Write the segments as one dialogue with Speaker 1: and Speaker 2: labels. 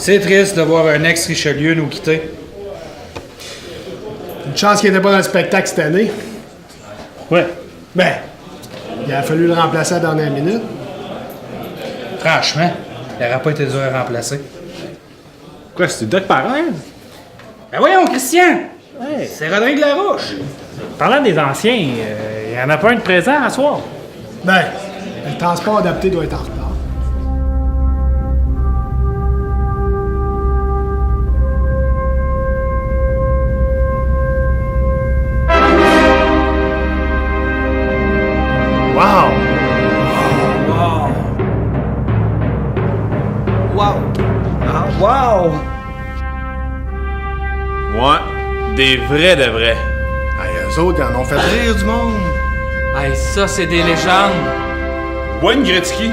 Speaker 1: C'est triste de voir un ex-Richelieu nous quitter.
Speaker 2: Une chance qu'il n'était pas dans le spectacle cette année.
Speaker 1: Ouais.
Speaker 2: Ben, il a fallu le remplacer à la dernière minute.
Speaker 1: Franchement, il n'aurait pas été dur à remplacer.
Speaker 3: Quoi, c'est Doc Parrain?
Speaker 1: Ben voyons, Christian!
Speaker 3: Ouais.
Speaker 1: C'est Rodrigue Larouche!
Speaker 3: Parlant des anciens, il y en a pas un de présent à soir.
Speaker 2: Ben, le transport adapté doit être en retard.
Speaker 3: Wow!
Speaker 4: Wow! Ah, wow!
Speaker 5: Ouais, des vrais de vrais.
Speaker 6: Hey, eux autres, ils en ont fait rire du monde.
Speaker 4: Hey, ça, c'est des légendes!
Speaker 5: Wayne Gretzky.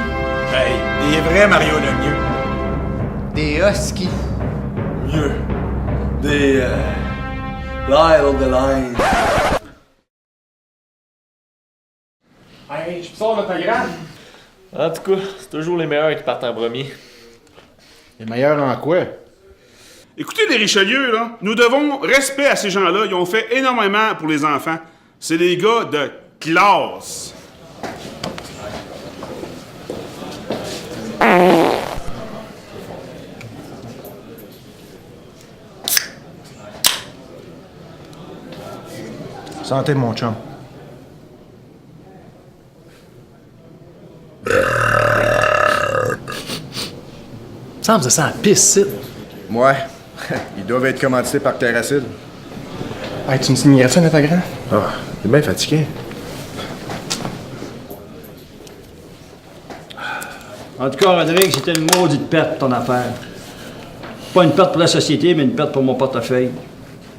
Speaker 6: Hey, des vrais Mario Lemieux.
Speaker 4: Des huskies!
Speaker 6: Mieux. Des... Lyle of the Line.
Speaker 3: Hey, je peux savoir l'autographe?
Speaker 5: En tout cas, c'est toujours les meilleurs qui partent en premier.
Speaker 6: Les meilleurs en quoi?
Speaker 7: Écoutez, les Richelieu, là, nous devons respect à ces gens-là. Ils ont fait énormément pour les enfants. C'est des gars de classe.
Speaker 6: Santé, mon chum.
Speaker 2: Ça me sent pisse, c'est.
Speaker 6: Ouais. Ils doivent être commandités par Terracide.
Speaker 8: Hey, tu me signerais-tu un autographe?
Speaker 6: Ah, t'es bien fatigué.
Speaker 9: En tout cas, Rodrigue, c'était une maudite perte, ton affaire. Pas une perte pour la société, mais une perte pour mon portefeuille.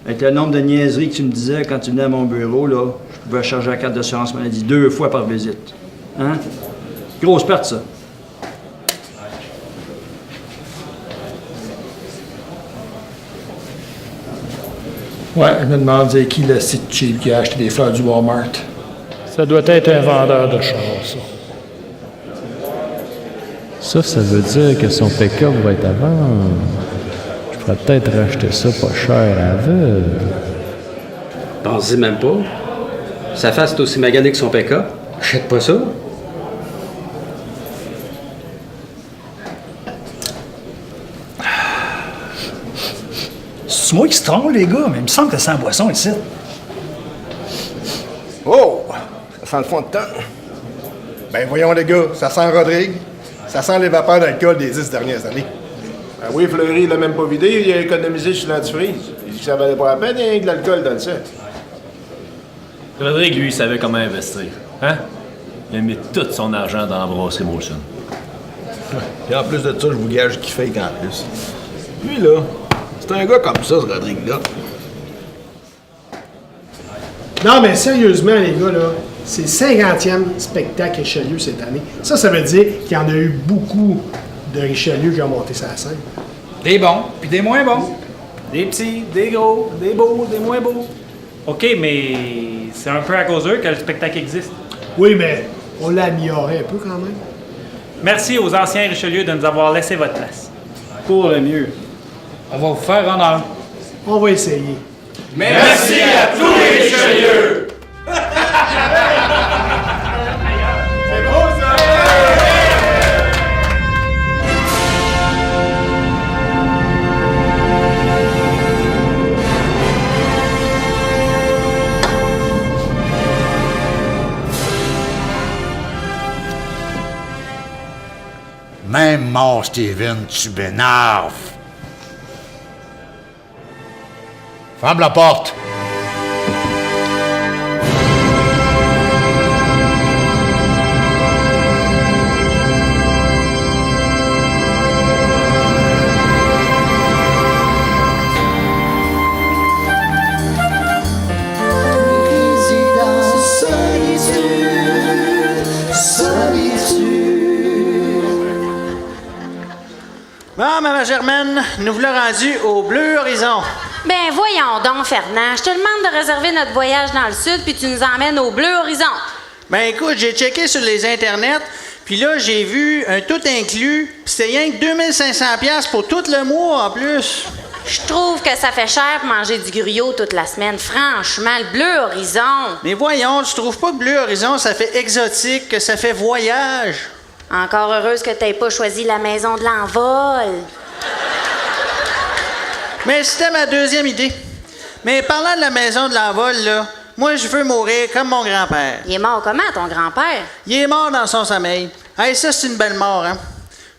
Speaker 9: Avec le nombre de niaiseries que tu me disais quand tu venais à mon bureau, là, je pouvais charger la carte d'assurance maladie 2 fois par visite. Hein? Grosse perte, ça.
Speaker 8: Ouais, je me demande c'est qui le site cheap qui a acheté des fleurs du Walmart.
Speaker 3: Ça doit être un vendeur de chars, ça.
Speaker 10: Ça veut dire que son pick-up va être à vendre. Je pourrais peut-être racheter ça pas cher à veuve.
Speaker 11: Pensez même pas. Sa face est aussi maganée que son pick-up. Achète pas ça.
Speaker 9: C'est moi qui se trompe, les gars, mais il me semble que c'est sans boisson ici.
Speaker 6: Oh! Ça sent le fond de temps. Ben voyons les gars, ça sent Rodrigue. Ça sent les vapeurs d'alcool des 10 dernières années.
Speaker 5: Ah oui, Fleury, il l'a même pas vidé, il a économisé sur l'antifreeze. Il dit que ça valait pas la peine, il y a de l'alcool dans le set.
Speaker 12: Rodrigue, lui, il savait comment investir. Hein? Il a mis tout son argent dans la brasserie Molson.
Speaker 5: Et en plus de ça, je vous gage qu'il fake en plus. Lui, là, c'est un gars comme ça, ce Rodrigue-là.
Speaker 2: Non, mais sérieusement, les gars, là, c'est le 50e spectacle Richelieu cette année. Ça veut dire qu'il y en a eu beaucoup de Richelieu qui ont monté sa scène.
Speaker 1: Des bons, puis des moins bons.
Speaker 3: Des petits, des gros, des beaux, des moins beaux. OK, mais c'est un peu à cause d'eux que le spectacle existe.
Speaker 2: Oui, mais on l'a amélioré un peu quand même.
Speaker 3: Merci aux anciens Richelieu de nous avoir laissé votre place.
Speaker 9: Pour le mieux.
Speaker 1: On va vous faire honneur.
Speaker 2: On va essayer.
Speaker 5: Merci à tous les Richelieu!
Speaker 6: C'est beau, ça!
Speaker 13: Même mort, Steven, tu m'énerves. Ferme la porte.
Speaker 14: Bon, Maman Germaine, nous voilà rendus au Bleu Horizon.
Speaker 15: Ben voyons donc, Fernand. Je te demande de réserver notre voyage dans le sud, puis tu nous emmènes au Bleu Horizon.
Speaker 14: Ben écoute, j'ai checké sur les internets, Puis là, j'ai vu un tout inclus, puis c'était rien que 2500$ pour tout le mois en plus.
Speaker 15: Je trouve que ça fait cher pour manger du griot toute la semaine. Franchement, le Bleu Horizon.
Speaker 14: Mais voyons, tu trouves pas que Bleu Horizon, ça fait exotique, que ça fait voyage?
Speaker 15: Encore heureuse que t'aies pas choisi la maison de l'envol.
Speaker 14: Mais c'était ma deuxième idée. Mais parlant de la maison de l'envol, là, moi, je veux mourir comme mon grand-père.
Speaker 15: Il est mort comment, ton grand-père?
Speaker 14: Il est mort dans son sommeil. Hey, ça, c'est une belle mort, hein?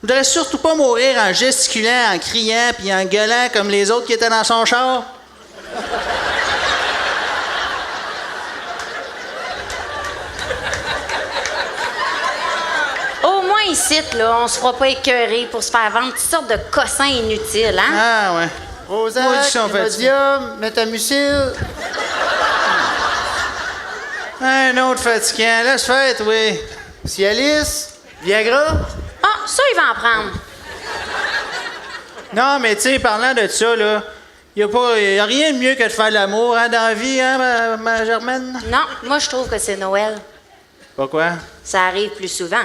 Speaker 14: Je voudrais surtout pas mourir en gesticulant, en criant puis en gueulant comme les autres qui étaient dans son char.
Speaker 15: Au moins ici, là, on se fera pas écœurer pour se faire vendre toutes sortes de cossins inutiles, hein?
Speaker 14: Ah, ouais.
Speaker 4: Prozac,
Speaker 14: Maudisson
Speaker 4: Imodium, Métamucil.
Speaker 14: Un autre fatigant. Laisse faire, oui.
Speaker 4: Cialis, Viagra.
Speaker 15: Ah, ça, il va en prendre.
Speaker 14: Non, mais tu sais, parlant de ça, là, y a rien de mieux que de faire l'amour, hein, dans la vie, hein, ma Germaine?
Speaker 15: Non, moi, je trouve que c'est Noël.
Speaker 14: Pourquoi?
Speaker 15: Ça arrive plus souvent.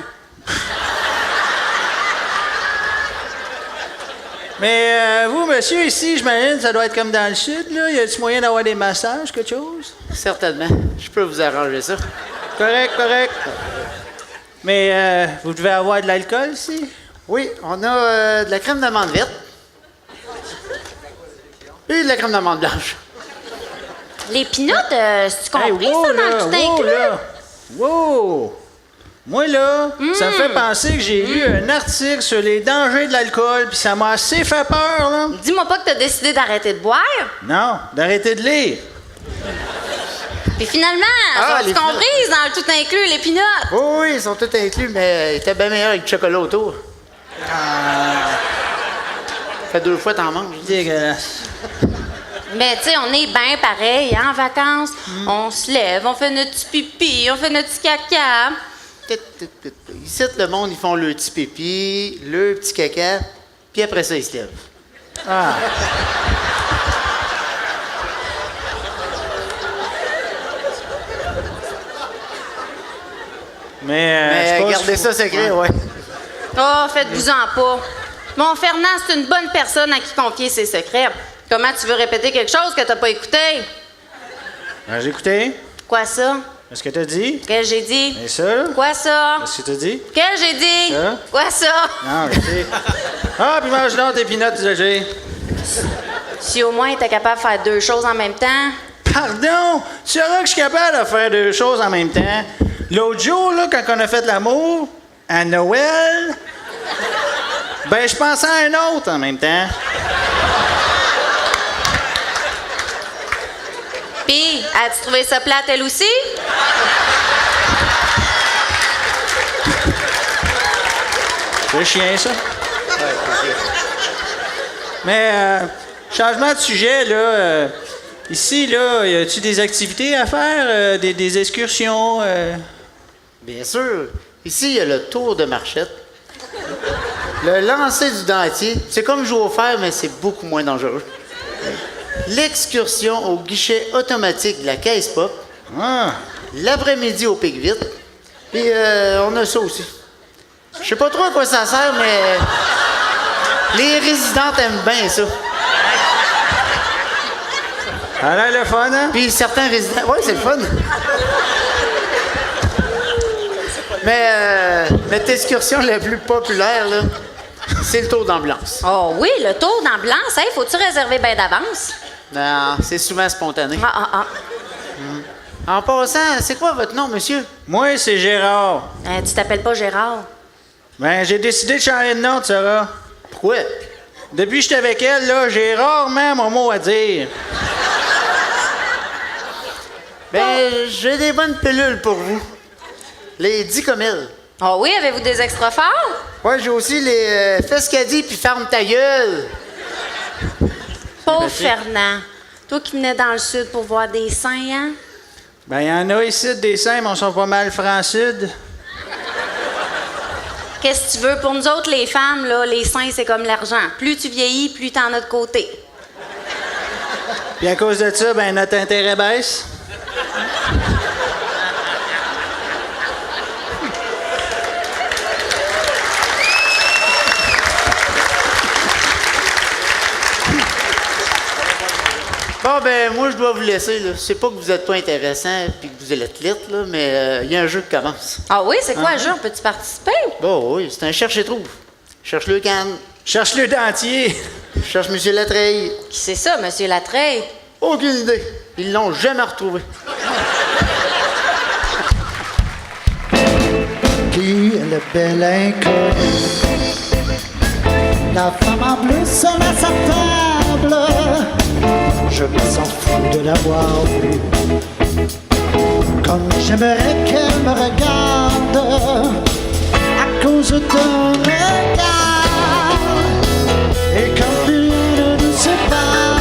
Speaker 14: Mais vous, monsieur, ici, j'imagine, ça doit être comme dans le sud, là. Y a-t-il moyen d'avoir des massages, quelque chose?
Speaker 4: Certainement. Je peux vous arranger ça.
Speaker 14: Correct, correct. Mais vous devez avoir de l'alcool ici?
Speaker 4: Oui, on a de la crème d'amande verte. Et de la crème d'amande blanche.
Speaker 15: Les pinottes, c'est-tu compris,
Speaker 14: Hey, wow,
Speaker 15: ça, dans
Speaker 14: là,
Speaker 15: le tout
Speaker 14: wow,
Speaker 15: inclus?
Speaker 14: là. Wow! Moi, là, ça me fait penser que j'ai lu un article sur les dangers de l'alcool, puis ça m'a assez fait peur, là.
Speaker 15: Dis-moi pas que t'as décidé d'arrêter de boire.
Speaker 14: Non, d'arrêter de lire.
Speaker 15: Puis finalement,
Speaker 4: Ah,
Speaker 15: sont-tu
Speaker 4: les
Speaker 15: comprises dans le tout inclus, les pinottes?
Speaker 4: Oui, oui, ils sont tous inclus, mais ils étaient bien meilleurs avec du chocolat autour. Fait 2 fois, t'en manges.
Speaker 14: Dégueulasse.
Speaker 15: Mais tu sais, on est bien pareil, hein, en vacances. On se lève, on fait notre petit pipi, on fait notre petit caca.
Speaker 4: Ici, le monde, ils font le petit pipi, le petit caca, puis après ça, ils se lèvent.
Speaker 14: Ah.
Speaker 4: Mais gardez ça secret, ouais.
Speaker 15: Oh, faites-vous-en pas. Mon Fernand, c'est une bonne personne à qui confier ses secrets. Comment tu veux répéter quelque chose que t'as pas écouté?
Speaker 14: J'ai écouté.
Speaker 15: Quoi ça?
Speaker 14: Qu'est-ce que t'as dit?
Speaker 15: Qu'est-ce que j'ai dit?
Speaker 14: Et ça, là?
Speaker 15: Quoi ça?
Speaker 14: Qu'est-ce que t'as dit?
Speaker 15: Qu'est-ce que j'ai dit?
Speaker 14: Ça?
Speaker 15: Quoi ça?
Speaker 14: Non, je sais. Ah, puis mange donc tes pinottes, Gégé.
Speaker 15: Si au moins t'es capable de faire 2 choses en même temps.
Speaker 14: Pardon? Tu sauras que je suis capable de faire 2 choses en même temps. L'autre jour, là, quand on a fait l'amour, à Noël, ben, je pensais à un autre en même temps.
Speaker 15: Pis, as-tu trouvé ça plate, elle aussi?
Speaker 14: C'est chien, ça. Mais, changement de sujet, là. Ici, là, y a-tu des activités à faire? Des excursions?
Speaker 4: Bien sûr. Ici, il y a le tour de marchette. Le lancer du dentier. C'est comme jouer au fer, mais c'est beaucoup moins dangereux. L'excursion au guichet automatique de la caisse pop.
Speaker 14: Ah.
Speaker 4: L'après-midi au pic vite. Puis on a ça aussi. Je sais pas trop à quoi ça sert, mais les résidentes aiment bien ça.
Speaker 14: Ça a l'air le fun, hein?
Speaker 4: Puis certains résidents... Oui, c'est le fun. Mais notre excursion la plus populaire, là, c'est le tour d'ambulance.
Speaker 15: Oh oui, le tour d'ambulance, hein? Faut-tu réserver bien d'avance?
Speaker 4: Non, c'est souvent spontané.
Speaker 15: Ah.
Speaker 4: En passant, c'est quoi votre nom, monsieur?
Speaker 14: Moi, c'est Gérard.
Speaker 15: Tu t'appelles pas Gérard?
Speaker 14: Ben, j'ai décidé de changer de nom, tu sauras.
Speaker 4: Pourquoi?
Speaker 14: Depuis que j'étais avec elle, là, j'ai rarement mon mot à dire.
Speaker 4: Ben, j'ai des bonnes pilules pour vous. Les Dicomil.
Speaker 15: Oh oui, avez-vous des extra forts?
Speaker 4: Ouais, j'ai aussi les Fescadis puis Ferme ta gueule.
Speaker 15: Pauvre Fernand. Toi qui venais dans le sud pour voir des seins, hein?
Speaker 14: Ben, y en a ici des seins, mais on sont pas mal francs-sud.
Speaker 15: Qu'est-ce que tu veux? Pour nous autres, les femmes, là, les seins, c'est comme l'argent. Plus tu vieillis, plus t'en as de côté.
Speaker 14: Puis à cause de ça, ben, notre intérêt baisse.
Speaker 4: Bon, ben, moi, je dois vous laisser, là. C'est pas que vous êtes pas intéressant puis que vous êtes lit, là, mais il y a un jeu qui commence.
Speaker 15: Ah oui, c'est quoi le jeu? Peux-tu participer?
Speaker 4: Bon, oui, c'est un cherche-et-trouve. Cherche le canne.
Speaker 14: Cherche le dentier.
Speaker 4: Cherche M. Latreille.
Speaker 15: Qui c'est ça, M. Latreille?
Speaker 4: Aucune idée. Ils l'ont jamais retrouvé.
Speaker 16: Qui est le bel inconnu? La femme en bleu sonne à sa table. Je me sens fou de l'avoir vue. Comme j'aimerais qu'elle me regarde à cause d'un regard. Et quand plus rien ne nous sépare,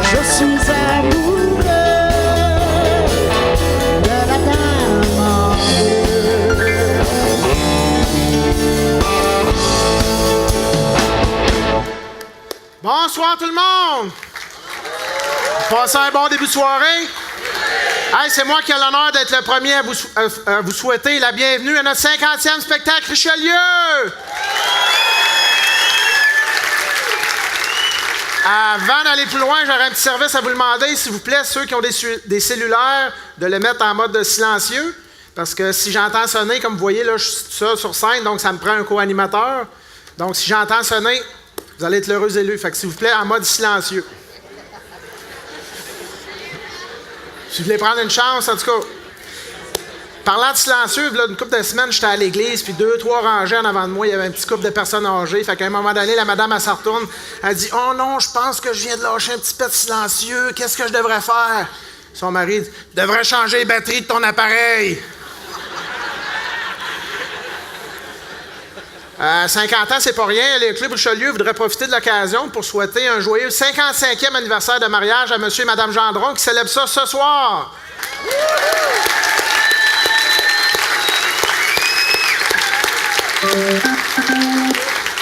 Speaker 16: je suis amoureux de la dame en bleu.
Speaker 2: Bonsoir tout le monde! Passez un bon début de soirée? Hey, c'est moi qui ai l'honneur d'être le premier à vous souhaiter la bienvenue à notre 50e spectacle Richelieu! Avant d'aller plus loin, j'aurais un petit service à vous demander, s'il vous plaît, ceux qui ont des cellulaires, de le mettre en mode silencieux. Parce que si j'entends sonner, comme vous voyez, là, je suis tout seul sur scène, donc ça me prend un co-animateur. Donc si j'entends sonner, vous allez être l'heureux élu. Fait que s'il vous plaît, en mode silencieux. Si vous voulez prendre une chance, en tout cas. Parlant de silencieux, là, une couple de semaines, j'étais à l'église, puis 2-3 rangées en avant de moi, il y avait un petit couple de personnes âgées. Fait qu'à un moment donné, la madame, elle se retourne, elle dit « Oh non, je pense que je viens de lâcher un petit pet silencieux, qu'est-ce que je devrais faire? » Son mari dit « Tu devrais changer les batteries de ton appareil. » 50 ans, c'est pas rien. Les Clubs Richelieu voudraient profiter de l'occasion pour souhaiter un joyeux 55e anniversaire de mariage à M. et Mme Gendron qui célèbrent ça ce soir.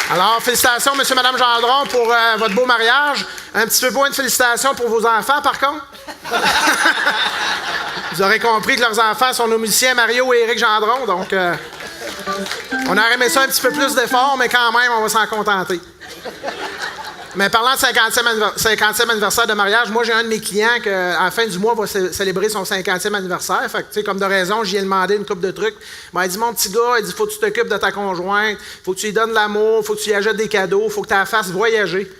Speaker 2: Alors, félicitations, M. et Mme Gendron, pour votre beau mariage. Un petit peu moins de félicitations pour vos enfants, par contre. Vous aurez compris que leurs enfants sont nos musiciens Mario et Éric Gendron, donc... on aurait aimé ça un petit peu plus d'efforts, mais quand même, on va s'en contenter. Mais parlant de 50e anniversaire de mariage, moi, j'ai un de mes clients qui, à la fin du mois, va célébrer son 50e anniversaire. Fait que, tu sais, comme de raison, j'y ai demandé une couple de trucs. Il dit, mon petit gars, il dit, faut que tu t'occupes de ta conjointe, faut que tu lui donnes de l'amour, faut que tu lui achètes des cadeaux, faut que tu la fasses voyager.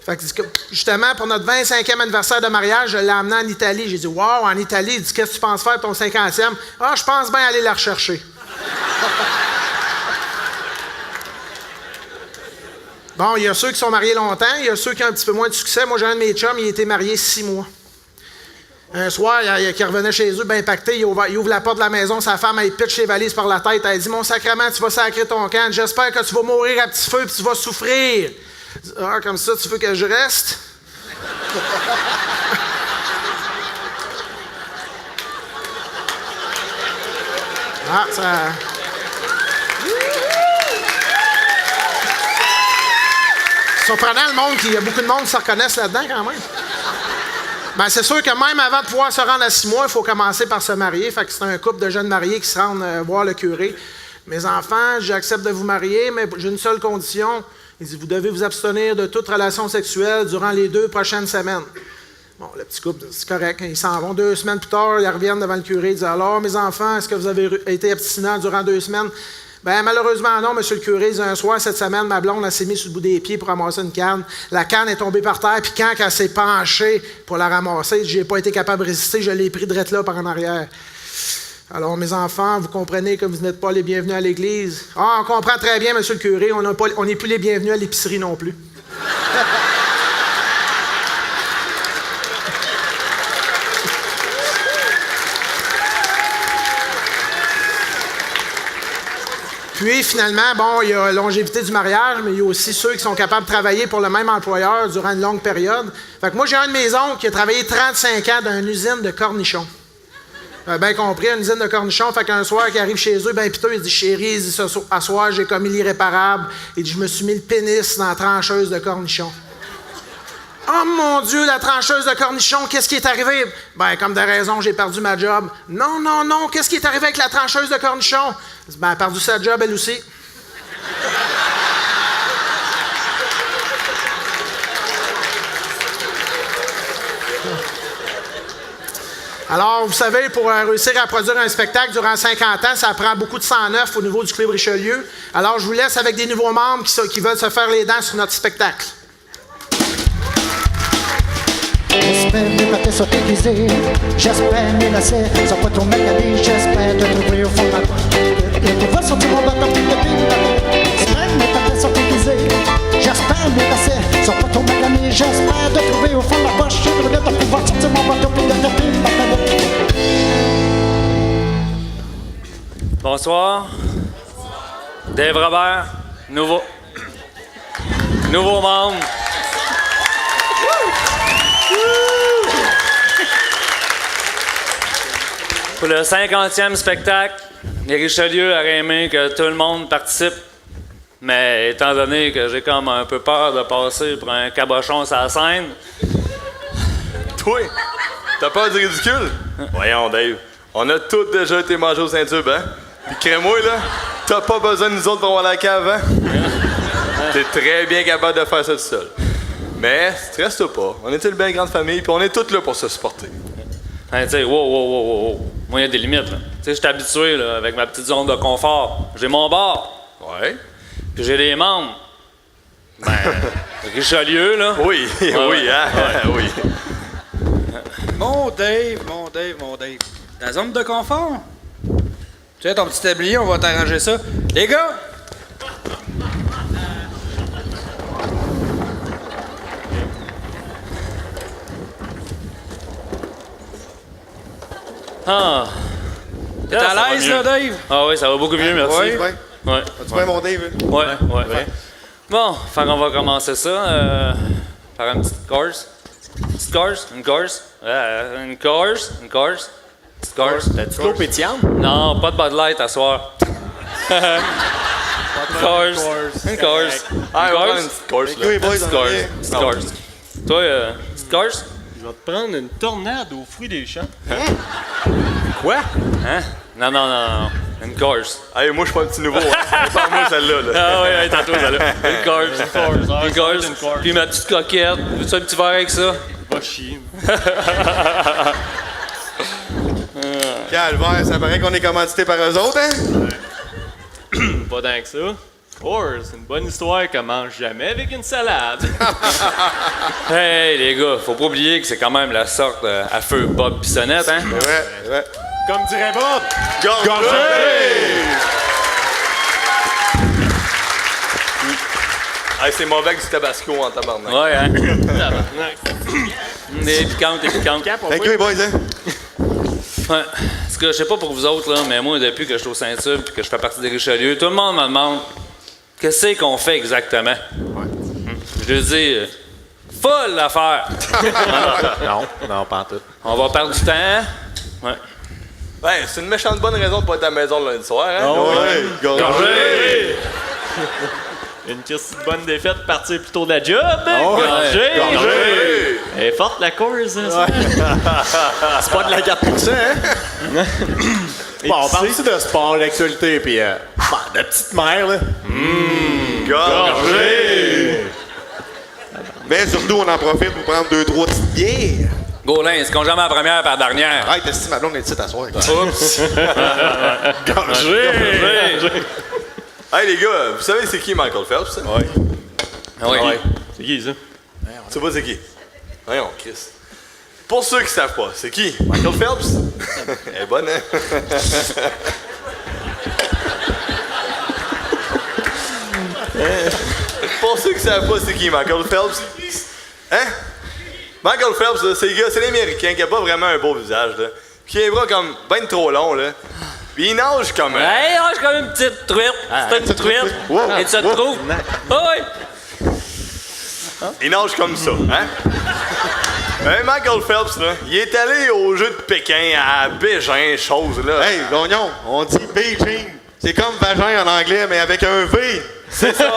Speaker 2: Fait que, justement, pour notre 25e anniversaire de mariage, je l'ai emmené en Italie. J'ai dit, wow, en Italie, il dit, qu'est-ce que tu penses faire pour ton 50e? Ah, je pense bien aller la rechercher. Bon, il y a ceux qui sont mariés longtemps, il y a ceux qui ont un petit peu moins de succès. Moi, j'ai un de mes chums, il a été marié 6 mois. Un soir, il revenait chez eux, bien impacté, il ouvre la porte de la maison, sa femme, elle pitche les valises par la tête, elle dit « Mon sacrement, tu vas sacrer ton camp, j'espère que tu vas mourir à petit feu et tu vas souffrir. » Ah, comme ça, tu veux que je reste? Ah, ça... Surprenant le monde, il y a beaucoup de monde qui se reconnaissent là-dedans quand même. Ben, c'est sûr que même avant de pouvoir se rendre à 6 mois, il faut commencer par se marier. Fait que c'est un couple de jeunes mariés qui se rendent voir le curé. Mes enfants, j'accepte de vous marier, mais j'ai une seule condition. Il dit, vous devez vous abstenir de toute relation sexuelle durant les 2 prochaines semaines. Bon, le petit couple, c'est correct. Ils s'en vont 2 semaines plus tard, ils reviennent devant le curé. Ils disent, alors, mes enfants, est-ce que vous avez été abstinents durant 2 semaines? Ben malheureusement non, monsieur le curé. Un soir, cette semaine, ma blonde, elle s'est mise sur le bout des pieds pour ramasser une canne. La canne est tombée par terre, puis quand elle s'est penchée pour la ramasser, j'ai pas été capable de résister, je l'ai pris direct là par en arrière. Alors, mes enfants, vous comprenez que vous n'êtes pas les bienvenus à l'église. Ah, on comprend très bien, monsieur le curé, on n'est plus les bienvenus à l'épicerie non plus. Puis, finalement, bon, il y a la longévité du mariage, mais il y a aussi ceux qui sont capables de travailler pour le même employeur durant une longue période. Fait que moi, j'ai un de mes oncles qui a travaillé 35 ans dans une usine de cornichons. Bien compris, une usine de cornichons. Fait qu'un soir, il arrive chez eux, ben piteux, il dit, chérie, il dit, ce soir, j'ai commis l'irréparable. Il dit, je me suis mis le pénis dans la trancheuse de cornichons. Oh mon Dieu, la trancheuse de cornichons, qu'est-ce qui est arrivé? Ben, comme de raison, j'ai perdu ma job. Non, non, non, qu'est-ce qui est arrivé avec la trancheuse de cornichons? Ben, elle a perdu sa job, elle aussi. Alors, vous savez, pour réussir à produire un spectacle durant 50 ans, ça prend beaucoup de sang neuf au niveau du Club Richelieu. Alors, je vous laisse avec des nouveaux membres qui veulent se faire les dents sur notre spectacle.
Speaker 16: J'espère mes pâtés sont aiguisés, j'espère mes lacets sont pas trop maganés, j'espère te trouver au fond de la poche. Et tu vas sortir mon bâton puis te piler. J'espère mes pâtés sont aiguisés, j'espère mes lacets sont pas trop maganés, j'espère te trouver au fond de la poche. Je voudrais te pouvoir sortir mon bâton puis te piler.
Speaker 17: Bonsoir. Dave Robert, nouveau membre. Pour le 50e spectacle, les Richelieu auraient aimé que tout le monde participe. Mais étant donné que j'ai comme un peu peur de passer pour un cabochon sur la scène...
Speaker 18: Toi, t'as peur du ridicule? Voyons, Dave, on a tous déjà été mangés au Saint-Tube, hein? Puis crée-moi, là, t'as pas besoin de nous autres pour voir la cave, hein? T'es très bien capable de faire ça tout seul. Mais stresse-toi pas, on est une belle grande famille, puis on est tous là pour se supporter.
Speaker 17: Hein, tu sais, wow. Moi, il y a des limites, là. Tu sais, je suis habitué, là, avec ma petite zone de confort. J'ai mon bar.
Speaker 18: Ouais.
Speaker 17: Puis j'ai des membres. Ben, Richelieu, là.
Speaker 18: Oui, oui, hein? Oui.
Speaker 1: Mon Dave. La zone de confort? Tu sais, ton petit tablier, on va t'arranger ça. Les gars!
Speaker 17: Ah!
Speaker 1: T'es à l'aise, là, Dave?
Speaker 17: Ah oui, ça va beaucoup mieux, merci.
Speaker 6: Oui.
Speaker 17: Ouais.
Speaker 6: As-tu bien mon Dave?
Speaker 17: Ouais. Bon, fait qu'on va commencer ça par une petite course. Une course.
Speaker 6: La petite eau pétillante?
Speaker 17: Non, pas de Bud Light à soir. Une course.
Speaker 18: Ah, on va prendre une petite course, là.
Speaker 6: Oui, boys,
Speaker 17: Petite course. Toi, petite course?
Speaker 12: Je vais te prendre une tornade aux fruits des champs.
Speaker 17: Quoi? Hein? Non. Une course.
Speaker 18: Hey, moi, je suis pas un petit nouveau. Hein. Parle-moi celle-là. Là.
Speaker 17: Ah oui, tantôt, celle-là. Une course. Puis ma petite coquette. Veux-tu un petit verre avec ça?
Speaker 12: Va chier.
Speaker 6: Calvaire, ça paraît qu'on est commandité par eux autres, hein?
Speaker 12: Pas tant que ça. C'est une bonne histoire qu'on mange jamais avec une salade.
Speaker 17: Hey, les gars, faut pas oublier que c'est quand même la sorte à feu Bob Bissonnette, hein?
Speaker 6: Ouais. Comme dirait Bob,
Speaker 18: Gorgé! Hey, c'est mauvais avec du tabasco en tabarnak.
Speaker 17: Ouais, hein? Des piquantes.
Speaker 6: Thank you, boys, hein?
Speaker 17: Ouais. Parce que je sais pas pour vous autres, là, mais moi, depuis que je suis au Saint-Tube et que je fais partie des Richelieu, tout le monde me demande qu'est-ce qu'on fait exactement. Ouais. Je dis, folle l'affaire.
Speaker 6: Non, pas en tout.
Speaker 17: On va perdre du temps. Ouais.
Speaker 18: Ben, c'est une méchante bonne raison de pas être à la maison le lundi soir, hein?
Speaker 6: Ouais,
Speaker 17: Gorgé!
Speaker 12: Une petite bonne défaite, partir plus tôt de la job, hein?
Speaker 18: Gorgé!
Speaker 12: Elle est forte, la course, hein? Ça?
Speaker 6: C'est pas de la 4%, hein? Bon, on parle ici de sport, d'actualité, puis de petite mère, là.
Speaker 18: Gorgé!
Speaker 6: Mais surtout, on en profite pour prendre 2-3 petites bières.
Speaker 17: Gaulin, est-ce qu'on jamais la première par dernière?
Speaker 6: Hey, t'as si ma blonde est ici t'asseoir.
Speaker 17: Oups!
Speaker 18: Gorgé! Hey, les gars, vous savez c'est qui Michael Phelps?
Speaker 12: Oui.
Speaker 17: Oui.
Speaker 12: C'est qui, ça?
Speaker 18: Tu sais pas c'est qui? Voyons, Chris. Pour ceux qui savent pas, c'est qui? Michael Phelps? Elle est bonne, hein? Pour ceux qui savent pas c'est qui Michael Phelps? Hein? Michael Phelps, là, c'est le gars, c'est l'Américain qui a pas vraiment un beau visage, là. Puis il a les bras comme ben trop longs, là. Puis il nage comme...
Speaker 17: Hey, il nage comme une petite truite. C'est une petite truite. Et tu te trouves? Ah oui.
Speaker 18: Il nage comme ça, hein? Michael Phelps, là, il est allé au jeu de Pékin, à Beijing, chose, là.
Speaker 6: Hey, Gagnon, on dit Beijing. C'est comme vagin en anglais, mais avec un V.
Speaker 18: C'est ça!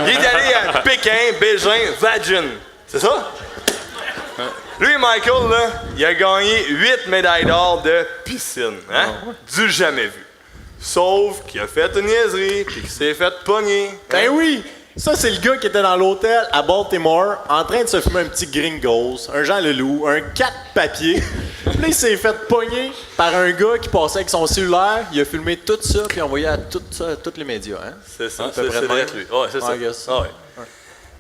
Speaker 18: Il est allé à Pékin, Beijing, Vagin. C'est ça? Lui, Michael, là, il a gagné 8 médailles d'or de piscine, hein? Du jamais vu. Sauf qu'il a fait une niaiserie, puis qu'il s'est fait pogner.
Speaker 6: Ben oui!
Speaker 19: Ça, c'est le gars qui était dans l'hôtel à Baltimore en train de se fumer un petit Gringos, un Jean Leloup, un 4 papier. Puis là, il s'est fait pogner par un gars qui passait avec son cellulaire. Il a filmé tout ça puis envoyé à tous les médias. Hein?
Speaker 18: C'est ça,
Speaker 19: Hein,
Speaker 18: c'est
Speaker 19: près de même.
Speaker 18: lui. Ouais, c'est ça.
Speaker 19: I guess.
Speaker 18: Ah ouais.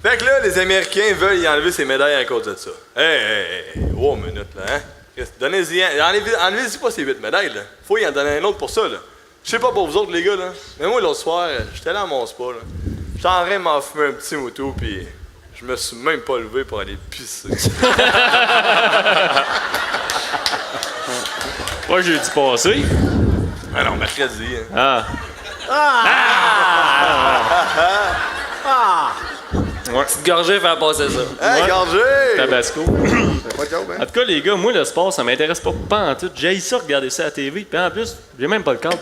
Speaker 18: Fait que là, les Américains veulent y enlever ses médailles à cause de ça. Hey, wow, minute, là, hein? Donnez-y un. Enlevez-y pas ces 8 médailles, là. Faut y en donner un autre pour ça, là. Je sais pas pour vous autres, les gars, là. Mais moi, l'autre soir, j'étais là à mon spa, là. J'étais en train de m'en fumer un petit moto, pis je me suis même pas levé pour aller pisser.
Speaker 12: Pas jeudi passé.
Speaker 18: Ah non, mercredi, hein.
Speaker 12: Ah.
Speaker 17: Ouais. Petite gorgée faire passer ça.
Speaker 18: Hey, gorgée!
Speaker 12: Tabasco.
Speaker 18: Pas de job, hein?
Speaker 12: En tout cas, les gars, moi, le sport, ça m'intéresse pas en tout. J'haïs ça regarder ça à la TV. Puis en plus, j'ai même pas le câble.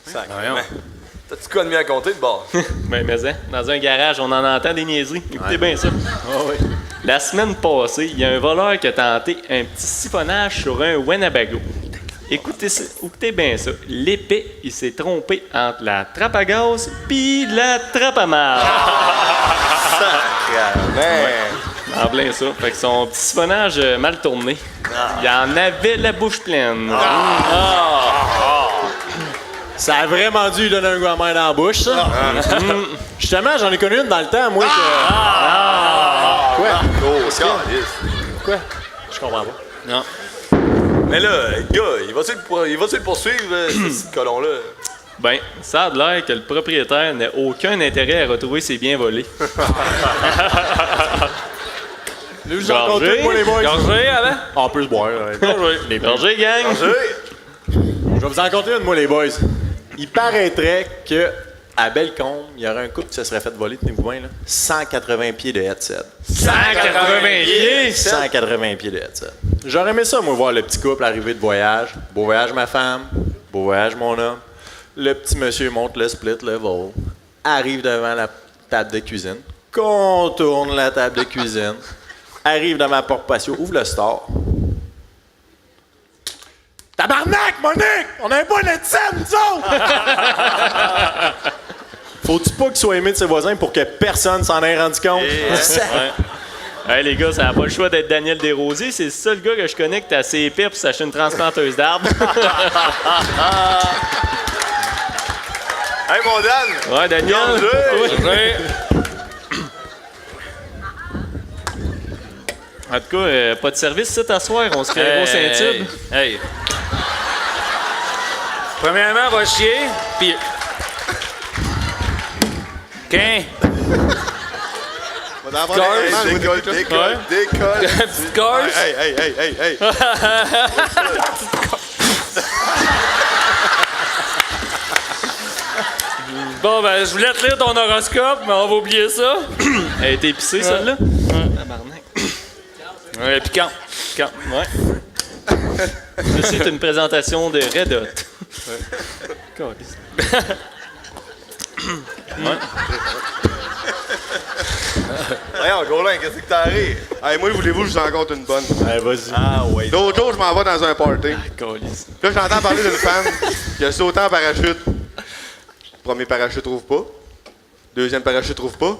Speaker 18: Sacrément. T'as-tu quoi de mieux à compter de bord?
Speaker 12: Mais hein, dans un garage, on en entend des niaiseries. Écoutez bien ça. La semaine passée, il y a un voleur qui a tenté un petit siphonnage sur un Winnebago. Écoutez bien ça. L'épée, il s'est trompé entre la trappe à gaz puis la trappe à marge. En plein ça. Fait que son petit siphonnage mal tourné. Il en avait la bouche pleine.
Speaker 19: Ça a vraiment dû lui donner un goût amer dans la bouche, ça. Justement, j'en ai connu une dans le temps, moi, que... Quoi? Quoi? Je comprends pas.
Speaker 17: Non.
Speaker 18: Mais là, le gars, il va-tu le poursuivre, ce colon-là?
Speaker 12: Ben, ça a l'air que le propriétaire n'a aucun intérêt à retrouver ses biens volés.
Speaker 19: Nous vous en comptez, moi, les boys.
Speaker 12: Gorgée, avant?
Speaker 19: On peut se boire.
Speaker 12: Les gorgées, gang.
Speaker 19: Je vais vous en compter une, moi, les boys. Il paraîtrait que à Bellecombe, il y aurait un couple qui se serait fait voler, tenez-vous bien, là, 180 pieds de headset.
Speaker 12: 180 pieds?
Speaker 19: 180 pieds de headset. J'aurais aimé ça, moi, voir le petit couple arriver de voyage. Beau voyage, ma femme. Beau voyage, mon homme. Le petit monsieur monte le split level, arrive devant la table de cuisine, contourne la table de cuisine, arrive dans ma porte patio, ouvre le store. Tabarnak, Monique! On n'avait pas le headset, nous autres! Faut-tu pas qu'il soit aimé de ses voisins pour que personne s'en ait rendu compte?
Speaker 12: Hey, les gars, ça n'a pas le choix d'être Daniel Desrosiers. C'est le seul gars que je connais qui est assez épais pour s'acheter une transplanteuse d'arbres.
Speaker 18: Hey, mon Dan!
Speaker 12: Ouais, Daniel! En tout cas, pas de service ici t'asseoir, on se crée gros Saint-Tube.
Speaker 17: Hey. Premièrement, va chier, puis... Qu'un?
Speaker 18: Décolle.
Speaker 17: Petite gorge.
Speaker 18: Hey.
Speaker 17: Bon, ben, je voulais te lire ton horoscope, mais on va oublier ça.
Speaker 12: Elle a été épicée, celle-là?
Speaker 17: Tabarnak. Ouais, piquant.
Speaker 12: Ouais. Ceci est une présentation de Red Hot.
Speaker 18: Ouais. Voyons, Golin, qu'est-ce que t'arrives?
Speaker 6: Hey, moi, voulez-vous que je vous en compte une bonne?
Speaker 19: Hey, vas-y.
Speaker 18: Ah, ouais.
Speaker 6: L'autre jour, je m'en vais dans un party. Là, j'entends parler d'une femme qui a sauté en parachute. Premier parachute trouve pas. Deuxième parachute trouve pas.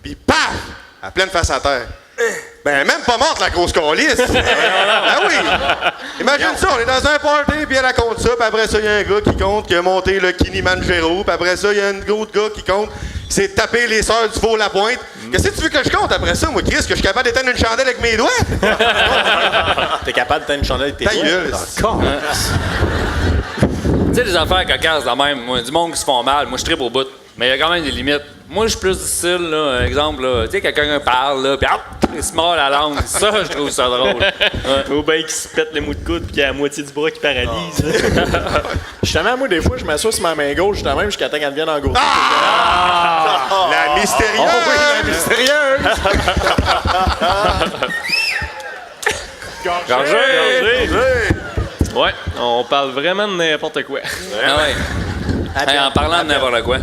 Speaker 6: Puis paf! À pleine face à terre. Ben, même pas morte, la grosse calisse! Ah oui! Imagine ça, on est dans un party, puis elle raconte ça, puis après ça, il y a un gars qui compte qui a monté le Kilimanjaro, puis après ça, il y a un autre gars qui compte qui s'est tapé les sœurs du Faux-la-Pointe. Qu'est-ce que tu veux que je compte après ça, moi, Chris? Que je suis capable d'éteindre une chandelle avec mes doigts?
Speaker 19: T'es capable d'éteindre une chandelle avec tes doigts?
Speaker 6: Ta gueule!
Speaker 17: Tu sais, les affaires cocasses de même, moi, du monde qui se font mal, moi, je tripe au bout. Mais il y a quand même des limites. Moi, je suis plus du style, là, exemple, là, tu sais, quelqu'un parle, là, pis hop, il se mord la langue. Ça, je trouve ça drôle.
Speaker 12: Ou bien qu'il se pète le mou de coude pis qu'il y a la moitié du bras qui paralyse.
Speaker 19: Justement, moi, des fois, je m'assois sur ma main gauche, justement, jusqu'à temps qu'elle devienne engourdie.
Speaker 6: La mystérieuse!
Speaker 19: Oh, oui, la mystérieuse!
Speaker 17: Gorgée!
Speaker 12: Ouais, on parle vraiment de n'importe quoi.
Speaker 17: Ah ouais. Hey, en parlant de n'importe quoi,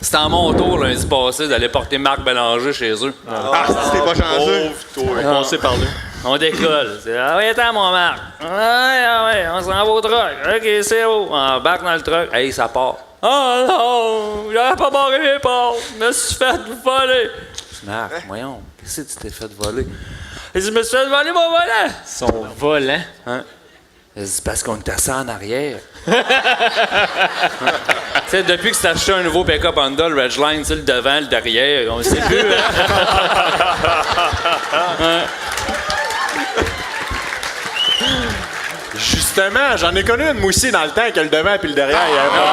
Speaker 17: c'était à mon tour lundi passé d'aller porter Marc Bélanger chez eux.
Speaker 6: Ah, c'était pas chanceux.
Speaker 19: On va passer par là.
Speaker 17: On décolle. C'est ah ouais, attends, mon Marc. Ah ouais, on s'en va au truck. OK, c'est beau. On embarque dans le truck. Hey, ça part. Oh non, j'avais pas barré mes portes, je me suis fait voler. Marc, voyons, qu'est-ce que tu t'es fait voler? Il dit, je me suis fait voler mon volant. Son volant? Hein? C'est parce qu'on était assis en arrière. Tu sais, depuis que tu as acheté un nouveau pick-up Honda, le Ridgeline, tu sais, le devant, le derrière, on ne sait plus. Hein?
Speaker 19: Justement, j'en ai connu une moi aussi dans le temps que le devant et le derrière, il y avait pas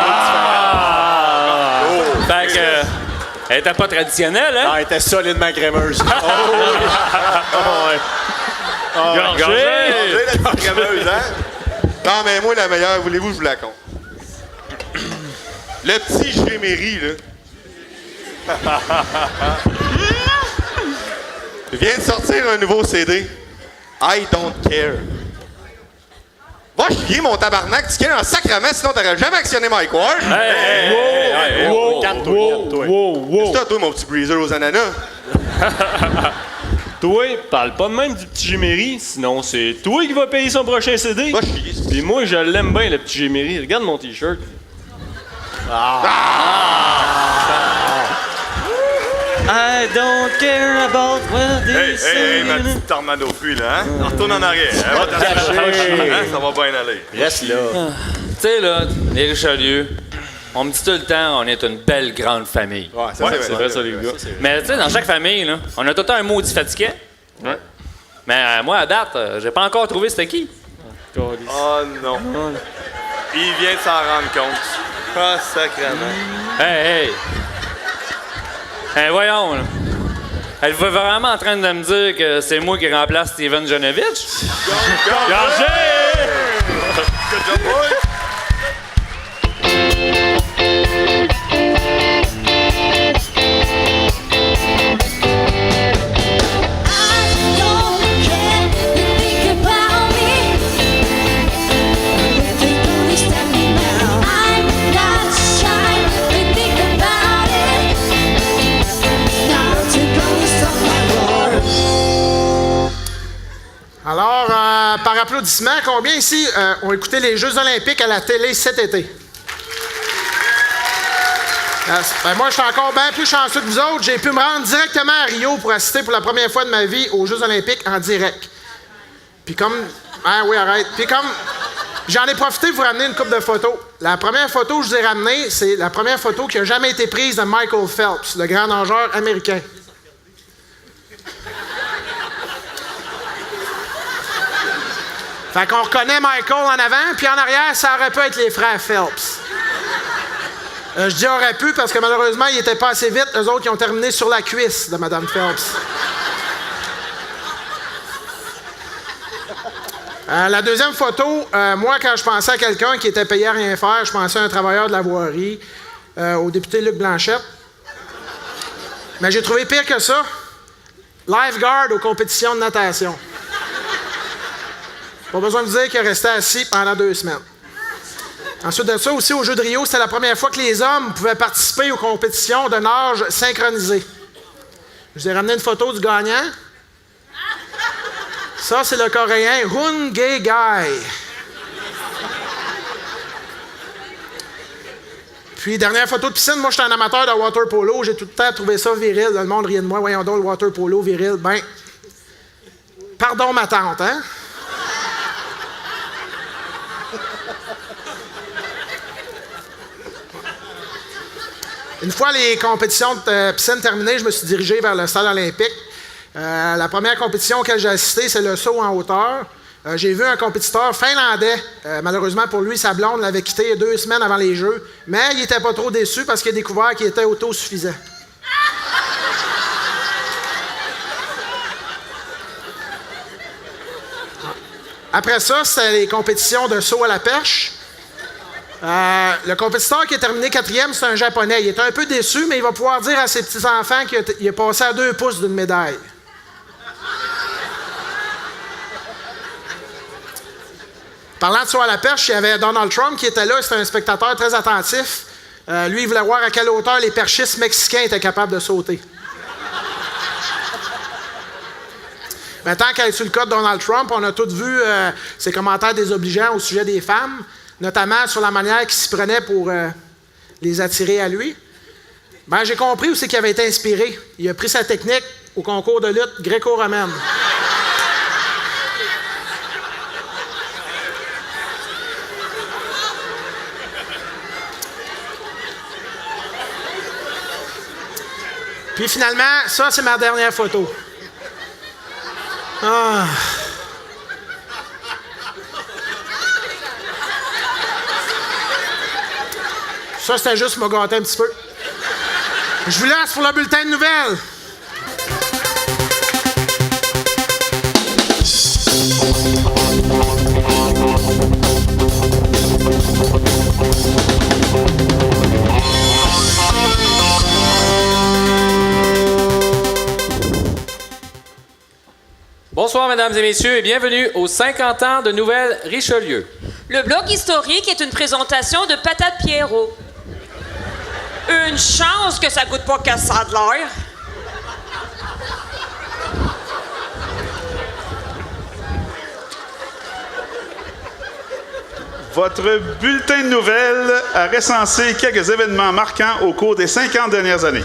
Speaker 19: de
Speaker 17: Fait que, elle était pas traditionnelle, hein?
Speaker 19: Non, elle était solidement crémeuse.
Speaker 17: Gorgée!
Speaker 6: La petite crémeuse, hein? Non, mais moi, la meilleure, voulez-vous, je vous la compte. Le petit Géméry, là. Vient de sortir un nouveau CD. I Don't Care. Va chier, mon tabarnak, tu cares en sacrament, sinon t'aurais jamais actionné Mike Ward. C'est toi, mon petit breezer aux ananas.
Speaker 12: Toi, parle pas de même du petit Géméry, sinon c'est toi qui vas payer son prochain CD.
Speaker 6: Va chier.
Speaker 12: Puis moi, je l'aime bien, le petit Géméry. Regarde mon T-shirt. I don't care about what they say.
Speaker 18: Hey, ma petite tornade au puits, là, hein? On retourne en arrière. Hein? Va t'attacher. Hein? Ça va bien aller.
Speaker 19: Reste là.
Speaker 17: Tu sais, là, les Richelieu, on me dit tout le temps, on est une belle grande famille.
Speaker 19: Ouais, ça, c'est vrai, ça, les gars.
Speaker 17: Mais tu sais, dans chaque famille, là, on a tout le temps un maudit fatiguant.
Speaker 12: Ouais.
Speaker 17: Mais moi, à date, j'ai pas encore trouvé c'était qui.
Speaker 18: Oh non. Il vient de s'en rendre compte. Ah, sacrément.
Speaker 17: Hey! Hey, voyons, là. Elle va vraiment en train de me dire que c'est moi qui remplace Steven Genovich?
Speaker 12: Gorgé!
Speaker 18: Good job, boy!
Speaker 2: Alors, par applaudissement, combien ici ont écouté les Jeux olympiques à la télé cet été? Ben moi, je suis encore bien plus chanceux que vous autres. J'ai pu me rendre directement à Rio pour assister pour la première fois de ma vie aux Jeux olympiques en direct. Puis comme... Ah oui, arrête. Puis comme... J'en ai profité pour vous ramener une couple de photos. La première photo que je vous ai ramenée, c'est la première photo qui a jamais été prise de Michael Phelps, le grand nageur américain. Fait qu'on reconnaît Michael en avant, puis en arrière, ça aurait pu être les frères Phelps. Je dis aurait pu parce que malheureusement, ils n'étaient pas assez vite. Eux autres, ils ont terminé sur la cuisse de Mme Phelps. La deuxième photo, moi, quand je pensais à quelqu'un qui était payé à rien faire, je pensais à un travailleur de la voirie, au député Luc Blanchette. Mais j'ai trouvé pire que ça. Lifeguard aux compétitions de natation. Pas besoin de vous dire qu'il est resté assis pendant 2 semaines. Ensuite de ça, aussi, au Jeux de Rio, c'était la première fois que les hommes pouvaient participer aux compétitions de nage synchronisées. Je vous ai ramené une photo du gagnant. Ça, c'est le Coréen Hoon Gae-gai. Puis, dernière photo de piscine, moi, je suis un amateur de water polo. J'ai tout le temps trouvé ça viril. Le monde riait de moi. Voyons donc, le water polo viril. Ben, pardon ma tante, hein? Une fois les compétitions de piscine terminées, je me suis dirigé vers le stade olympique. La première compétition auquel j'ai assisté, c'est le saut en hauteur. J'ai vu un compétiteur finlandais. Malheureusement pour lui, sa blonde l'avait quitté 2 semaines avant les Jeux. Mais il n'était pas trop déçu parce qu'il a découvert qu'il était autosuffisant. Après ça, c'était les compétitions de saut à la perche. Le compétiteur qui a terminé 4e, c'est un Japonais. Il est un peu déçu, mais il va pouvoir dire à ses petits-enfants qu'il est passé à 2 pouces d'une médaille. Parlant de saut à la perche, il y avait Donald Trump qui était là. C'était un spectateur très attentif. Lui, il voulait voir à quelle hauteur les perchistes mexicains étaient capables de sauter. Mais tant qu'à être sur le cas de Donald Trump, on a tous vu ses commentaires désobligeants au sujet des femmes, notamment sur la manière qu'il s'y prenait pour les attirer à lui. Ben, j'ai compris où c'est qu'il avait été inspiré. Il a pris sa technique au concours de lutte gréco-romaine. Puis finalement, ça, c'est ma dernière photo. Ah. Ça, c'était juste me gâter un petit peu. Je vous laisse pour le bulletin de nouvelles.
Speaker 17: Bonsoir, mesdames et messieurs, et bienvenue aux 50 ans de Nouvelle Richelieu.
Speaker 20: Le bloc historique est une présentation de Patate Pierrot. Une chance que ça goûte pas casse ça de l'air.
Speaker 7: Votre bulletin de nouvelles a recensé quelques événements marquants au cours des 50 dernières années.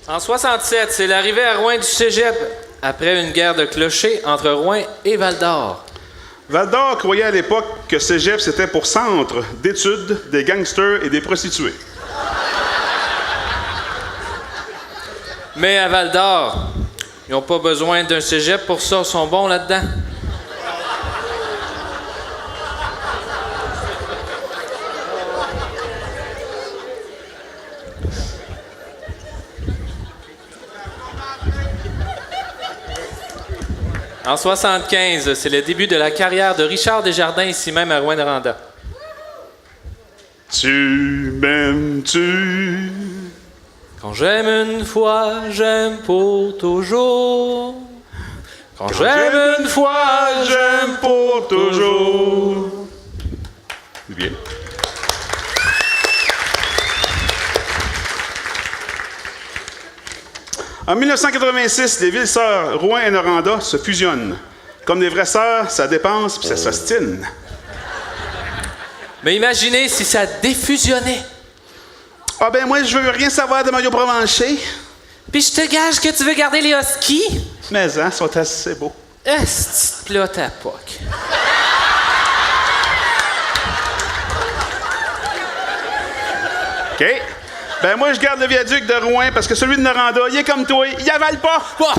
Speaker 17: En 67, c'est l'arrivée à Rouen du cégep, après une guerre de clochers entre Rouen et Val-d'Or.
Speaker 7: Val-d'Or croyait à l'époque que cégep, c'était pour centre d'études des gangsters et des prostituées.
Speaker 17: Mais à Val-d'Or, ils n'ont pas besoin d'un cégep pour ça, ils sont bons là-dedans. En 75, c'est le début de la carrière de Richard Desjardins, ici même à Rouyn-Noranda.
Speaker 7: Tu m'aimes-tu?
Speaker 17: Quand j'aime une fois, j'aime pour toujours. Quand j'aime une fois, j'aime pour toujours.
Speaker 7: Bien. En 1986, les villes sœurs Rouen et Noranda se fusionnent. Comme des vraies sœurs, ça dépense puis ça s'ostine.
Speaker 17: Mais imaginez si ça défusionnait.
Speaker 7: Ah ben moi, je veux rien savoir de Mario Provencher.
Speaker 17: Puis je te gage que tu veux garder les huskies.
Speaker 7: Mais hein, sont assez beaux.
Speaker 17: Est-ce plat à poc.
Speaker 7: OK. Ben moi, je garde le viaduc de Rouen parce que celui de Noranda, il est comme toi, il avale pas. Oh.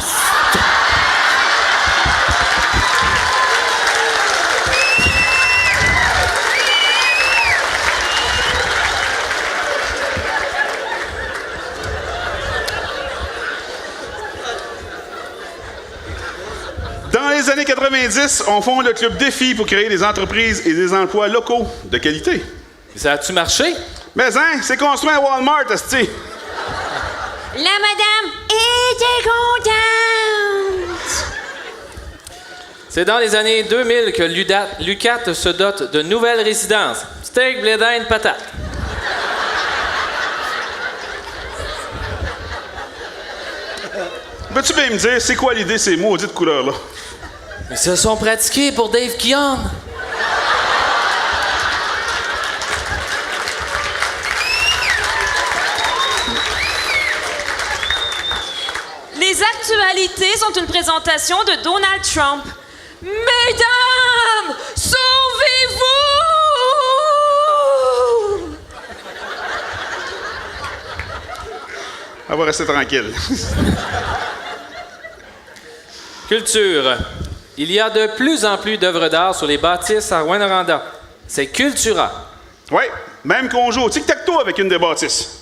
Speaker 7: Dans les années 90, on fonde le club Défi pour créer des entreprises et des emplois locaux de qualité.
Speaker 17: Ça a-tu marché?
Speaker 7: Mais hein, c'est construit un Walmart, esti.
Speaker 20: La madame était contente.
Speaker 17: C'est dans les années 2000 que l'UQAT se dote de nouvelles résidences. Steak, blé d'Inde, patate.
Speaker 7: Peux-tu bien me dire, c'est quoi l'idée de ces maudites couleurs-là?
Speaker 17: Ils se sont pratiqués pour Dave Guillaume.
Speaker 20: Les actualités sont une présentation de Donald Trump. Mesdames, sauvez-vous!
Speaker 7: On va rester tranquille.
Speaker 17: Culture. Il y a de plus en plus d'œuvres d'art sur les bâtisses à Rouyn-Noranda. C'est Cultura.
Speaker 7: Oui, même qu'on joue au tic-tac-toe avec une des bâtisses.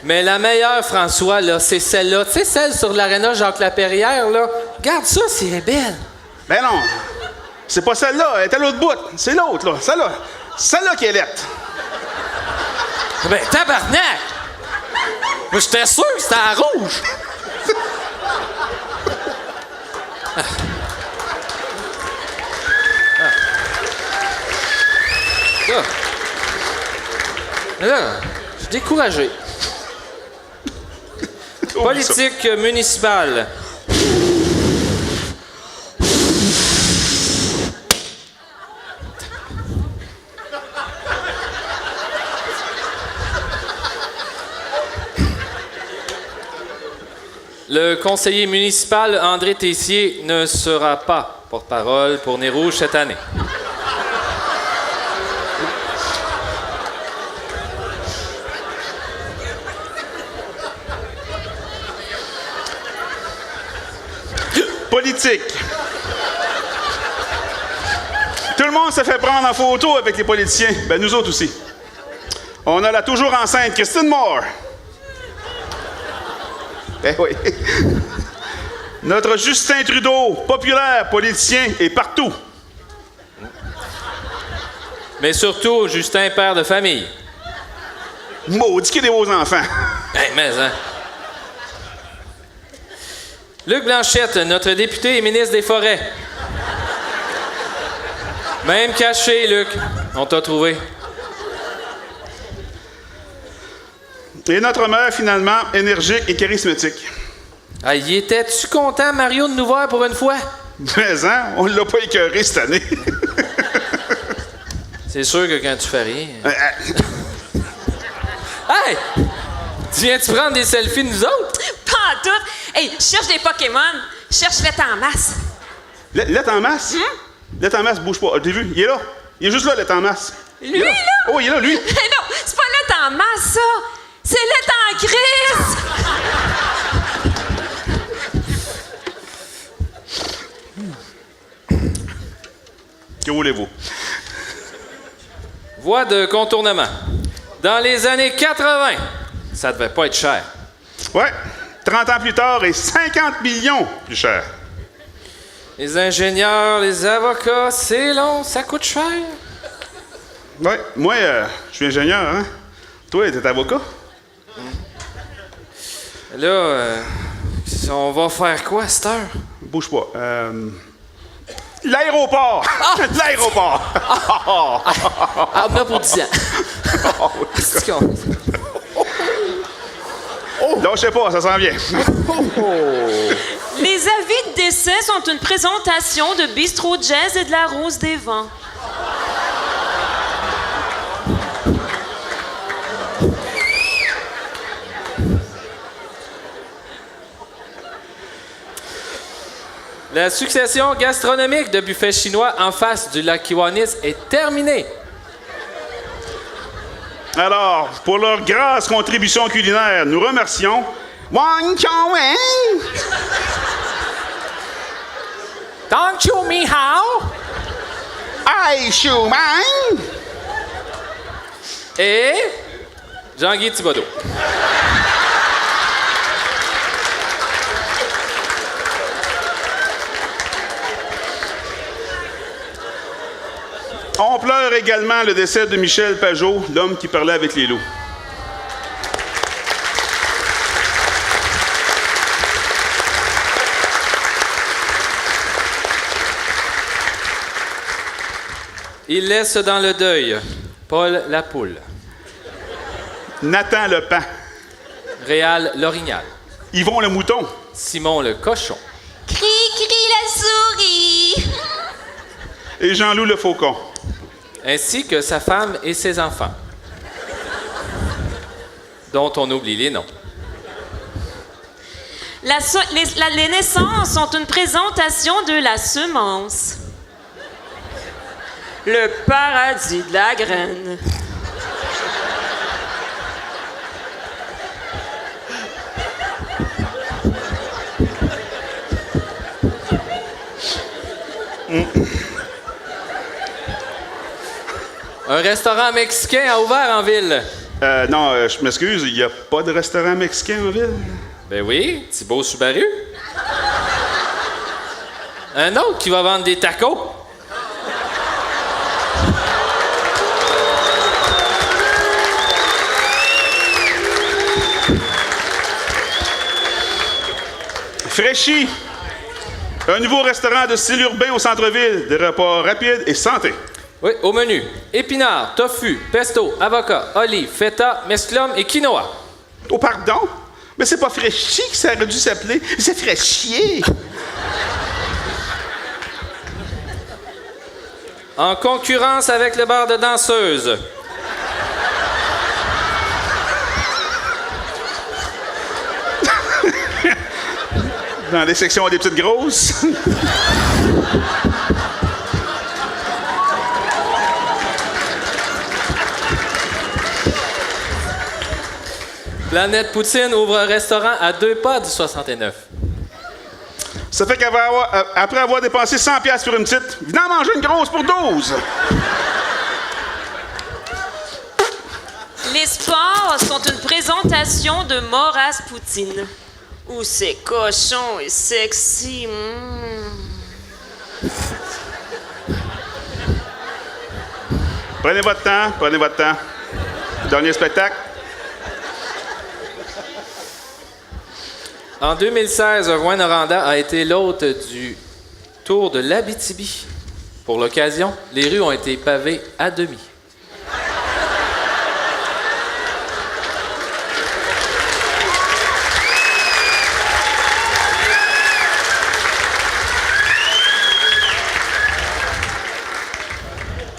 Speaker 17: Mais la meilleure, François, là, c'est celle-là. Tu sais, celle sur l'aréna Jacques-Laperrière, là. Regarde ça, c'est belle.
Speaker 7: Ben non, c'est pas celle-là, elle est à l'autre bout. C'est l'autre, là. Celle-là. Celle-là qui est lettre.
Speaker 17: Ben, tabarnak! Moi, j'étais sûr que c'était à rouge. Là, je suis découragé. Politique municipale. conseiller municipal André Tessier ne sera pas porte-parole pour Nez Rouge cette année.
Speaker 7: Politique. Tout le monde se fait prendre en photo avec les politiciens. Ben, nous autres aussi. On a la toujours enceinte Christine Moore. Ben oui. Notre Justin Trudeau, populaire, politicien, est partout.
Speaker 17: Mais surtout, Justin, père de famille.
Speaker 7: Maudit qu'il y a des beaux enfants.
Speaker 17: Hey, mais, hein. Luc Blanchette, notre député et ministre des Forêts. Même caché, Luc. On t'a trouvé.
Speaker 7: Et notre maire, finalement, énergique et charismatique.
Speaker 17: Ah, y étais-tu content, Mario, de nous voir pour une fois?
Speaker 7: Mais, hein, on l'a pas écœuré cette année.
Speaker 17: C'est sûr que quand tu fais rien... Hey! Tu viens-tu prendre des selfies de nous autres?
Speaker 20: Pas en tout. Hey, je cherche des Pokémon. Je cherche l'être en masse.
Speaker 7: L'être en masse? L'être en masse, bouge pas. T'as vu? Il est là. Il est juste là, l'être en masse.
Speaker 20: Lui, là?
Speaker 7: Oh, il est là, lui.
Speaker 20: Mais non, c'est pas l'être en masse, ça. C'est l'être en crise.
Speaker 7: Que voulez-vous?
Speaker 17: Voie de contournement. Dans les années 80, ça devait pas être cher.
Speaker 7: Ouais. 30 ans plus tard et 50 millions plus cher.
Speaker 17: Les ingénieurs, les avocats, c'est long, ça coûte cher.
Speaker 7: Ouais. Moi, je suis ingénieur, hein? Toi, t'es avocat?
Speaker 17: Là, on va faire quoi à cette heure?
Speaker 7: Bouge pas. L'aéroport! Ah! L'aéroport!
Speaker 17: Ah, ben pour 10 ans.
Speaker 7: Lâchez pas, ça s'en vient.
Speaker 20: Les avis de décès sont une présentation de Bistrot Jazz et de la Rose des Vents.
Speaker 17: La succession gastronomique de buffets chinois en face du lac Kiwanis est terminée.
Speaker 7: Alors, pour leur grasse contribution culinaire, nous remercions Wang Chong-Wen,
Speaker 17: Tang Chiu Mi Hao,
Speaker 7: Ai Shu Man
Speaker 17: et Jean-Guy Thibodeau.
Speaker 7: On pleure également le décès de Michel Pajot, l'homme qui parlait avec les loups.
Speaker 17: Il laisse dans le deuil Paul Lapoule,
Speaker 7: Nathan Lepin,
Speaker 17: Réal Lorignal,
Speaker 7: Yvon le Mouton,
Speaker 17: Simon le Cochon,
Speaker 15: Cri-cri la souris.
Speaker 7: et Jean-Loup le Faucon.
Speaker 17: ainsi que sa femme et ses enfants, dont on oublie les noms.
Speaker 20: Les naissances sont une présentation de la semence. Le paradis de la graine.
Speaker 17: Un restaurant mexicain a ouvert en ville.
Speaker 7: Non, je m'excuse, il n'y a pas de restaurant mexicain en ville?
Speaker 17: Ben oui, Thibaut Subaru. Un autre qui va vendre des tacos.
Speaker 7: Fraîchi, un nouveau restaurant de style urbain au centre-ville, des repas rapides et santé.
Speaker 17: Oui, au menu, épinards, tofu, pesto, avocat, olive, feta, mesclun et quinoa.
Speaker 7: Oh, pardon? Mais c'est pas Fraîchi que ça aurait dû s'appeler, c'est Fraîchier.
Speaker 17: En concurrence avec le bar de danseuse.
Speaker 7: Dans les sections des petites grosses.
Speaker 17: Planète Poutine ouvre un restaurant à 2 pas du 69.
Speaker 7: Ça fait qu'après avoir dépensé 100$ sur une petite, venez en manger une grosse pour 12.
Speaker 20: Les sports sont une présentation de Moras Poutine. Où c'est cochon et sexy.
Speaker 7: Prenez votre temps, prenez votre temps. Dernier spectacle.
Speaker 17: En 2016, Rouyn-Noranda a été l'hôte du Tour de l'Abitibi. Pour l'occasion, les rues ont été pavées à demi.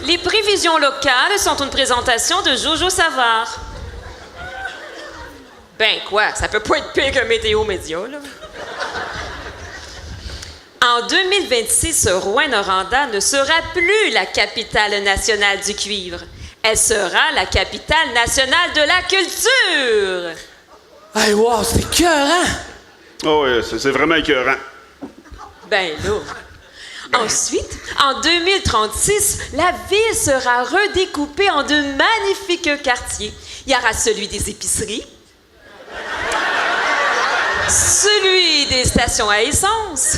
Speaker 20: Les prévisions locales sont une présentation de Jojo Savard. Ben quoi, ça peut pas être pire que Météo Média, là. En 2026, Rouyn-Noranda ne sera plus la capitale nationale du cuivre. Elle sera la capitale nationale de la culture.
Speaker 17: Hey, wow, c'est écœurant!
Speaker 7: Oh oui, c'est vraiment écœurant.
Speaker 20: Ben là. Ensuite, en 2036, la ville sera redécoupée en de magnifiques quartiers. Il y aura celui des épiceries, celui des stations à essence,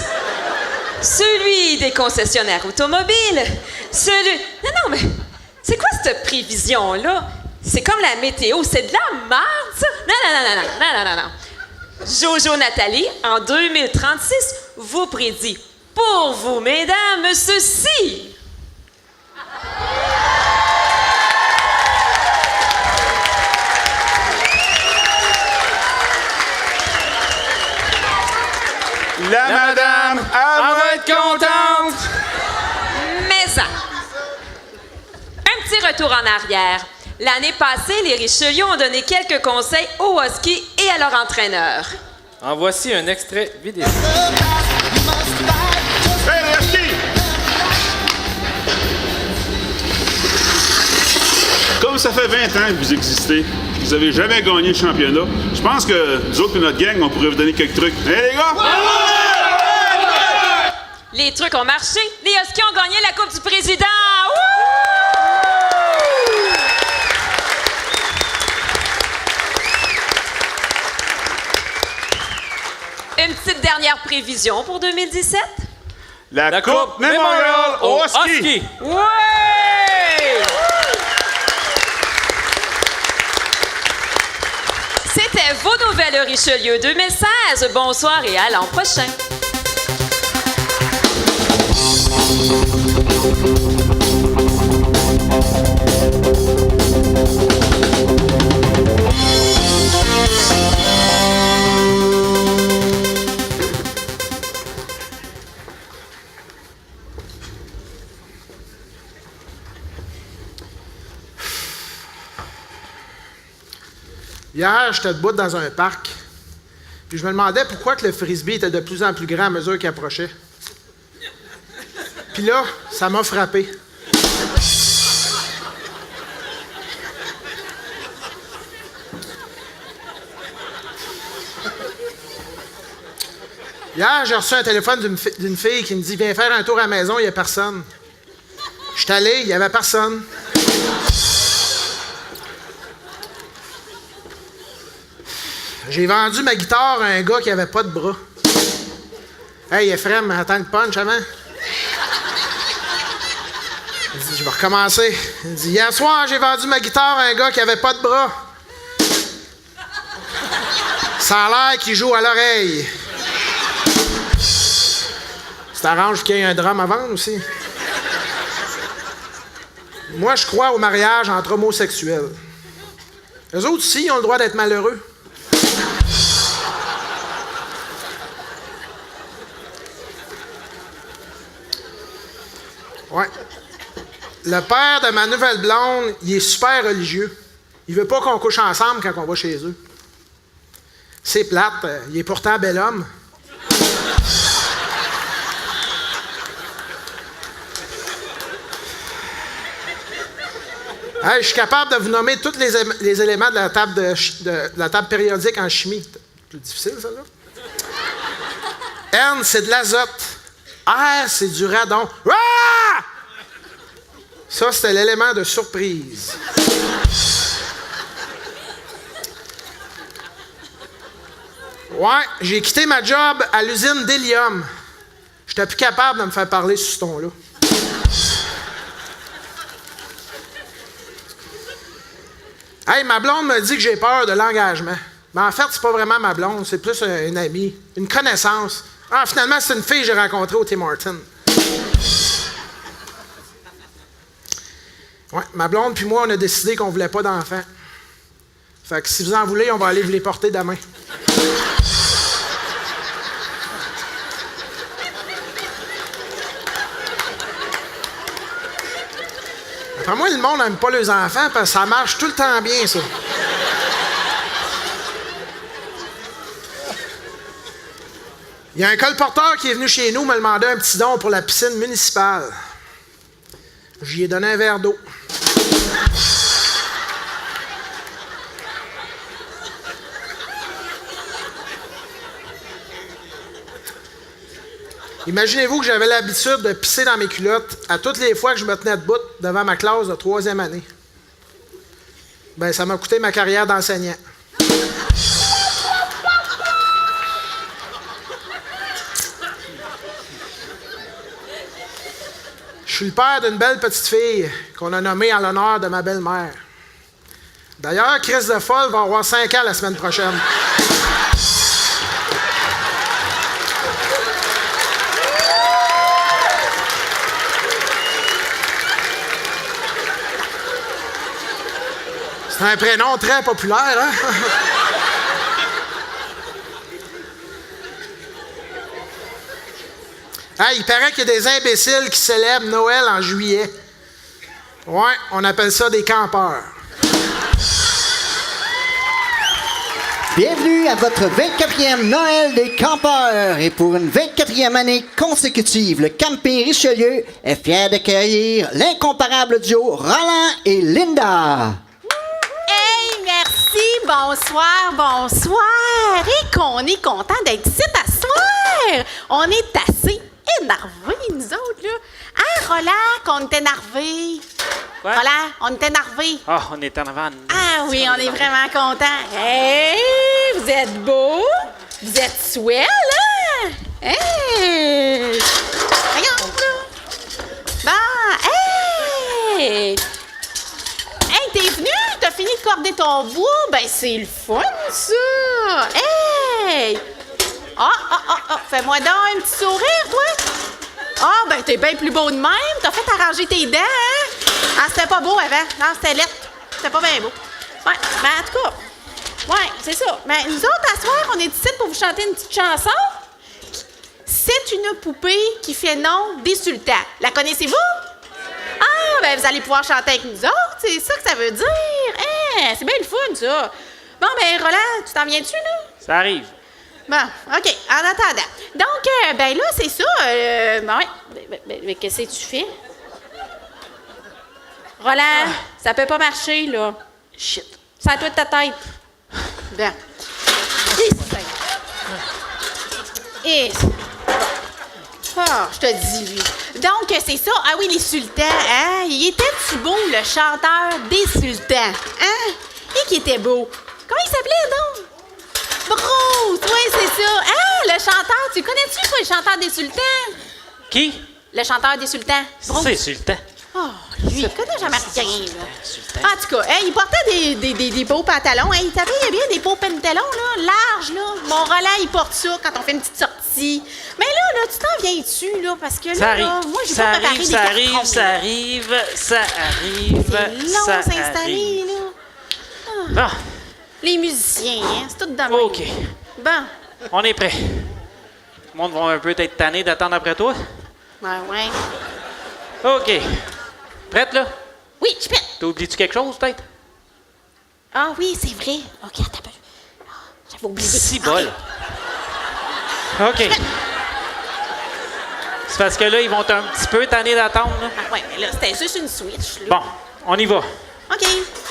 Speaker 20: celui des concessionnaires automobiles, celui... Non, mais c'est quoi cette prévision-là? C'est comme la météo, c'est de la merde, ça? Non. Jojo Nathalie, en 2036, vous prédit pour vous, mesdames, ceci.
Speaker 7: La madame, elle va être contente.
Speaker 20: Mais ça. Un petit retour en arrière. L'année passée, les Richelieu ont donné quelques conseils aux Huskies et à leur entraîneur.
Speaker 17: En voici un extrait vidéo.
Speaker 7: Hey, les Huskies! Comme ça fait 20 ans que vous existez, vous avez jamais gagné le championnat, je pense que nous autres et notre gang, on pourrait vous donner quelques trucs. Hey, les gars!
Speaker 20: Les trucs ont marché. Les Huskies ont gagné la Coupe du Président. Une petite dernière prévision pour 2017?
Speaker 7: La Coupe Memorial aux Huskies!
Speaker 20: Ouais! C'était vos nouvelles Richelieu 2016. Bonsoir et à l'an prochain.
Speaker 2: Hier, j'étais debout dans un parc, puis je me demandais pourquoi que le frisbee était de plus en plus grand à mesure qu'il approchait. Puis là, ça m'a frappé. Hier, j'ai reçu un téléphone d'une fille qui me dit « Viens faire un tour à la maison, il n'y a personne. » Je suis allé, il n'y avait personne. J'ai vendu ma guitare à un gars qui avait pas de bras. Hey, Ephraim, attends le punch avant. Il dit, je vais recommencer. Il dit, hier soir, j'ai vendu ma guitare à un gars qui avait pas de bras. Ça a l'air qu'il joue à l'oreille. Ça t'arrange qu'il y ait un drum à vendre aussi. Moi, je crois au mariage entre homosexuels. Eux autres aussi, ils ont le droit d'être malheureux. Ouais. Le père de ma nouvelle blonde, il est super religieux. Il veut pas qu'on couche ensemble quand on va chez eux. C'est plate, il est pourtant bel homme. Hey, je suis capable de vous nommer tous les éléments de la table, de la table périodique en chimie. C'est plus difficile, ça, là. N, c'est de l'azote. R, c'est du radon. Ah! Ça, c'était l'élément de surprise. Ouais, j'ai quitté ma job à l'usine d'hélium. J'étais plus capable de me faire parler sur ce ton-là. Hey, ma blonde me dit que j'ai peur de l'engagement. Mais en fait, c'est pas vraiment ma blonde, c'est plus une amie, une connaissance. Ah, finalement, c'est une fille que j'ai rencontrée au Tim Hortons. Ouais, ma blonde puis moi, on a décidé qu'on voulait pas d'enfants. Fait que si vous en voulez, on va aller vous les porter demain. Après moi, le monde n'aime pas les enfants parce que ça marche tout le temps bien, ça. Il y a un colporteur qui est venu chez nous me demander un petit don pour la piscine municipale. J'y ai donné un verre d'eau. Imaginez-vous que j'avais l'habitude de pisser dans mes culottes à toutes les fois que je me tenais debout devant ma classe de 3e année. Ben, ça m'a coûté ma carrière d'enseignant. Je suis le père d'une belle petite fille qu'on a nommée en l'honneur de ma belle-mère. D'ailleurs, Chris de Folle va avoir 5 ans la semaine prochaine. C'est un prénom très populaire, hein? Ah, il paraît qu'il y a des imbéciles qui célèbrent Noël en juillet. Ouais, on appelle ça des campeurs.
Speaker 16: Bienvenue à votre 24e Noël des campeurs. Et pour une 24e année consécutive, le Camping Richelieu est fier d'accueillir l'incomparable duo Roland et Linda.
Speaker 15: Hey, merci, bonsoir, bonsoir. Et qu'on est content d'être ici à soir. On est assez énervés, nous autres, là. Hein, Roland, qu'on est énervés.
Speaker 3: Quoi?
Speaker 15: Roland, on est énervés.
Speaker 3: Ah, on est en avant.
Speaker 15: Ah oui, on est vraiment contents. Hey, vous êtes beaux. Vous êtes swell, hein? Hey! Regarde, là. Bon, hey! Hey, t'es venu? T'as fini de corder ton bois? Ben, c'est le fun, ça! Hey! Fais-moi donc un petit sourire, toi! Ah, ben, t'es bien plus beau de même. T'as fait arranger tes dents, hein? Ah, c'était pas beau avant. Non, c'était lettre. C'était pas bien beau. Ouais, ben, en tout cas, ouais, c'est ça. Mais nous autres, à soir, on est ici pour vous chanter une petite chanson. C'est une poupée qui fait nom des sultans. La connaissez-vous? Ah, ben, vous allez pouvoir chanter avec nous autres. C'est ça que ça veut dire. Hein, c'est bien le fun, ça. Bon, ben, Roland, tu t'en viens-tu, là?
Speaker 3: Ça arrive.
Speaker 15: Bon, OK, en attendant. Donc, ben là, c'est ça. Mais qu'est-ce que tu fais? Roland, ça peut pas marcher, là. Shit. C'est à toi de ta tête. Bon. Et... Ah, je te dis, lui. Donc, c'est ça. Ah oui, les sultans, hein? Il était-tu beau, le chanteur des sultans? Hein? Et qui était beau. Comment il s'appelait, donc? Bruce! Oui, c'est ça. Ah, le chanteur. Tu connais-tu, toi, le chanteur des sultans?
Speaker 3: Qui?
Speaker 15: Le chanteur des sultans. Bruce.
Speaker 3: C'est sultan.
Speaker 15: Oh, lui, il connaît jamais rien, là. En tout cas, hein, il portait des beaux pantalons. Hein, il t'avait bien des beaux pantalons, là, larges, là. Mon Roland, il porte ça quand on fait une petite sortie. Mais là, tu t'en viens-tu, là? Parce que là, moi, j'ai pas préparé des cartons.
Speaker 3: Ça arrive.
Speaker 15: C'est long à s'installer, là.
Speaker 3: Bon.
Speaker 15: Les musiciens, hein, c'est tout de même.
Speaker 3: OK.
Speaker 15: Bon.
Speaker 3: On est prêt. Le monde va un peu être tanné d'attendre après toi.
Speaker 15: Ouais.
Speaker 3: OK. Prête, là?
Speaker 15: Oui, je suis prête.
Speaker 3: T'oublies-tu quelque chose, peut-être?
Speaker 15: Ah oui, c'est vrai. OK, attends un peu. J'avais oublié.
Speaker 3: 6 bols. OK. C'est parce que là, ils vont être un petit peu tannés d'attendre, là.
Speaker 15: Ah ouais, mais là, c'était juste une switch, là.
Speaker 3: Bon, on y va.
Speaker 15: OK.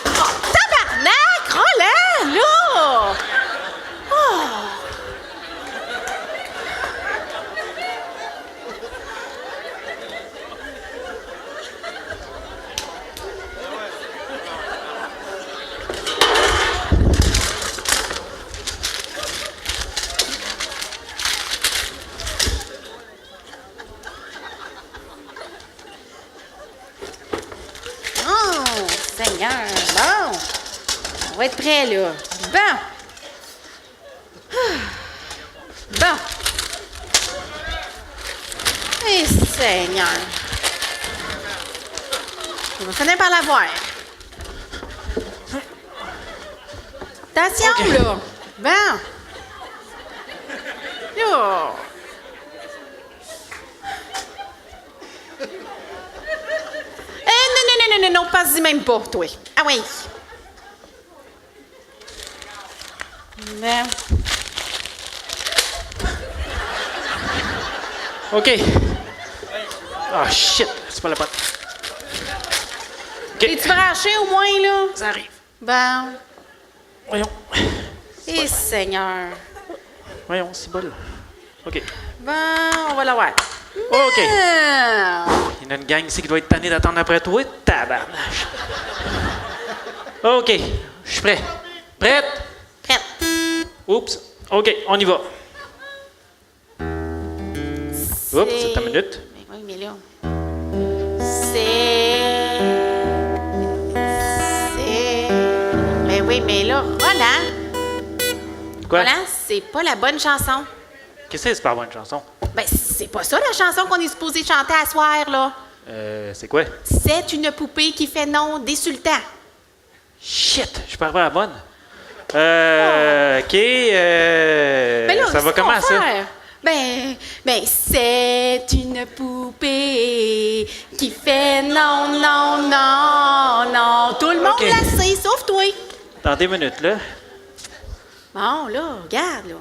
Speaker 15: Oh, tabarnak! Roland, là! Oh! Oh, Seigneur, bon. On va être prêt, là. Bon. Bon. Eh, Seigneur. Je vais finir par l'avoir. Attention, là. Bon. Là. Non, passe-y même pas, toi. Ah oui. Ben.
Speaker 3: OK. Ah, shit. C'est pas la bonne.
Speaker 15: Es-tu branché au moins, là?
Speaker 3: Ça arrive.
Speaker 15: Bon.
Speaker 3: Voyons.
Speaker 15: Eh, Seigneur.
Speaker 3: Voyons, c'est bol. OK.
Speaker 15: Bon, on va l'avoir.
Speaker 3: OK. Il y en a une gang ici qui doit être tannée d'attendre après toi. Tabarnache. OK. Je suis prêt. Prête?
Speaker 15: Prête.
Speaker 3: Oups. OK, on y va. Oups, c'est ta minute.
Speaker 15: Oui, mais là. C'est. Mais oui, mais là, Roland.
Speaker 3: Quoi?
Speaker 15: Roland, c'est pas la bonne chanson.
Speaker 3: Qu'est-ce que c'est pas bonne chanson?
Speaker 15: Ben, c'est pas ça la chanson qu'on est supposé chanter à soir, là.
Speaker 3: C'est quoi?
Speaker 15: C'est une poupée qui fait non d'insultant.
Speaker 3: Shit, je suis pas arrivé à la bonne. OK,
Speaker 15: Ben là,
Speaker 3: ça va
Speaker 15: qu'est-ce qu'on
Speaker 3: comment, ça?
Speaker 15: faire? Ben, c'est une poupée qui fait non, non, non, non. Tout le monde
Speaker 3: OK.
Speaker 15: la sait, sauf toi.
Speaker 3: Dans 2 minutes, là.
Speaker 15: Bon, là, regarde, là.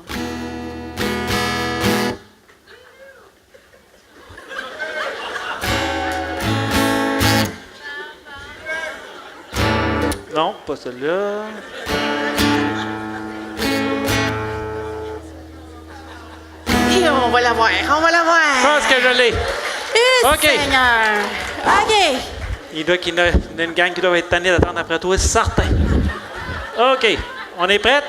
Speaker 3: Non, pas celle-là.
Speaker 15: Et on va l'avoir, on va l'avoir.
Speaker 3: Je pense que je l'ai.
Speaker 15: Eh,
Speaker 3: OK.
Speaker 15: Seigneur. OK.
Speaker 3: Il doit qu'il y en a une gang qui doit être tannée d'attendre après toi, c'est certain. OK, on est prête?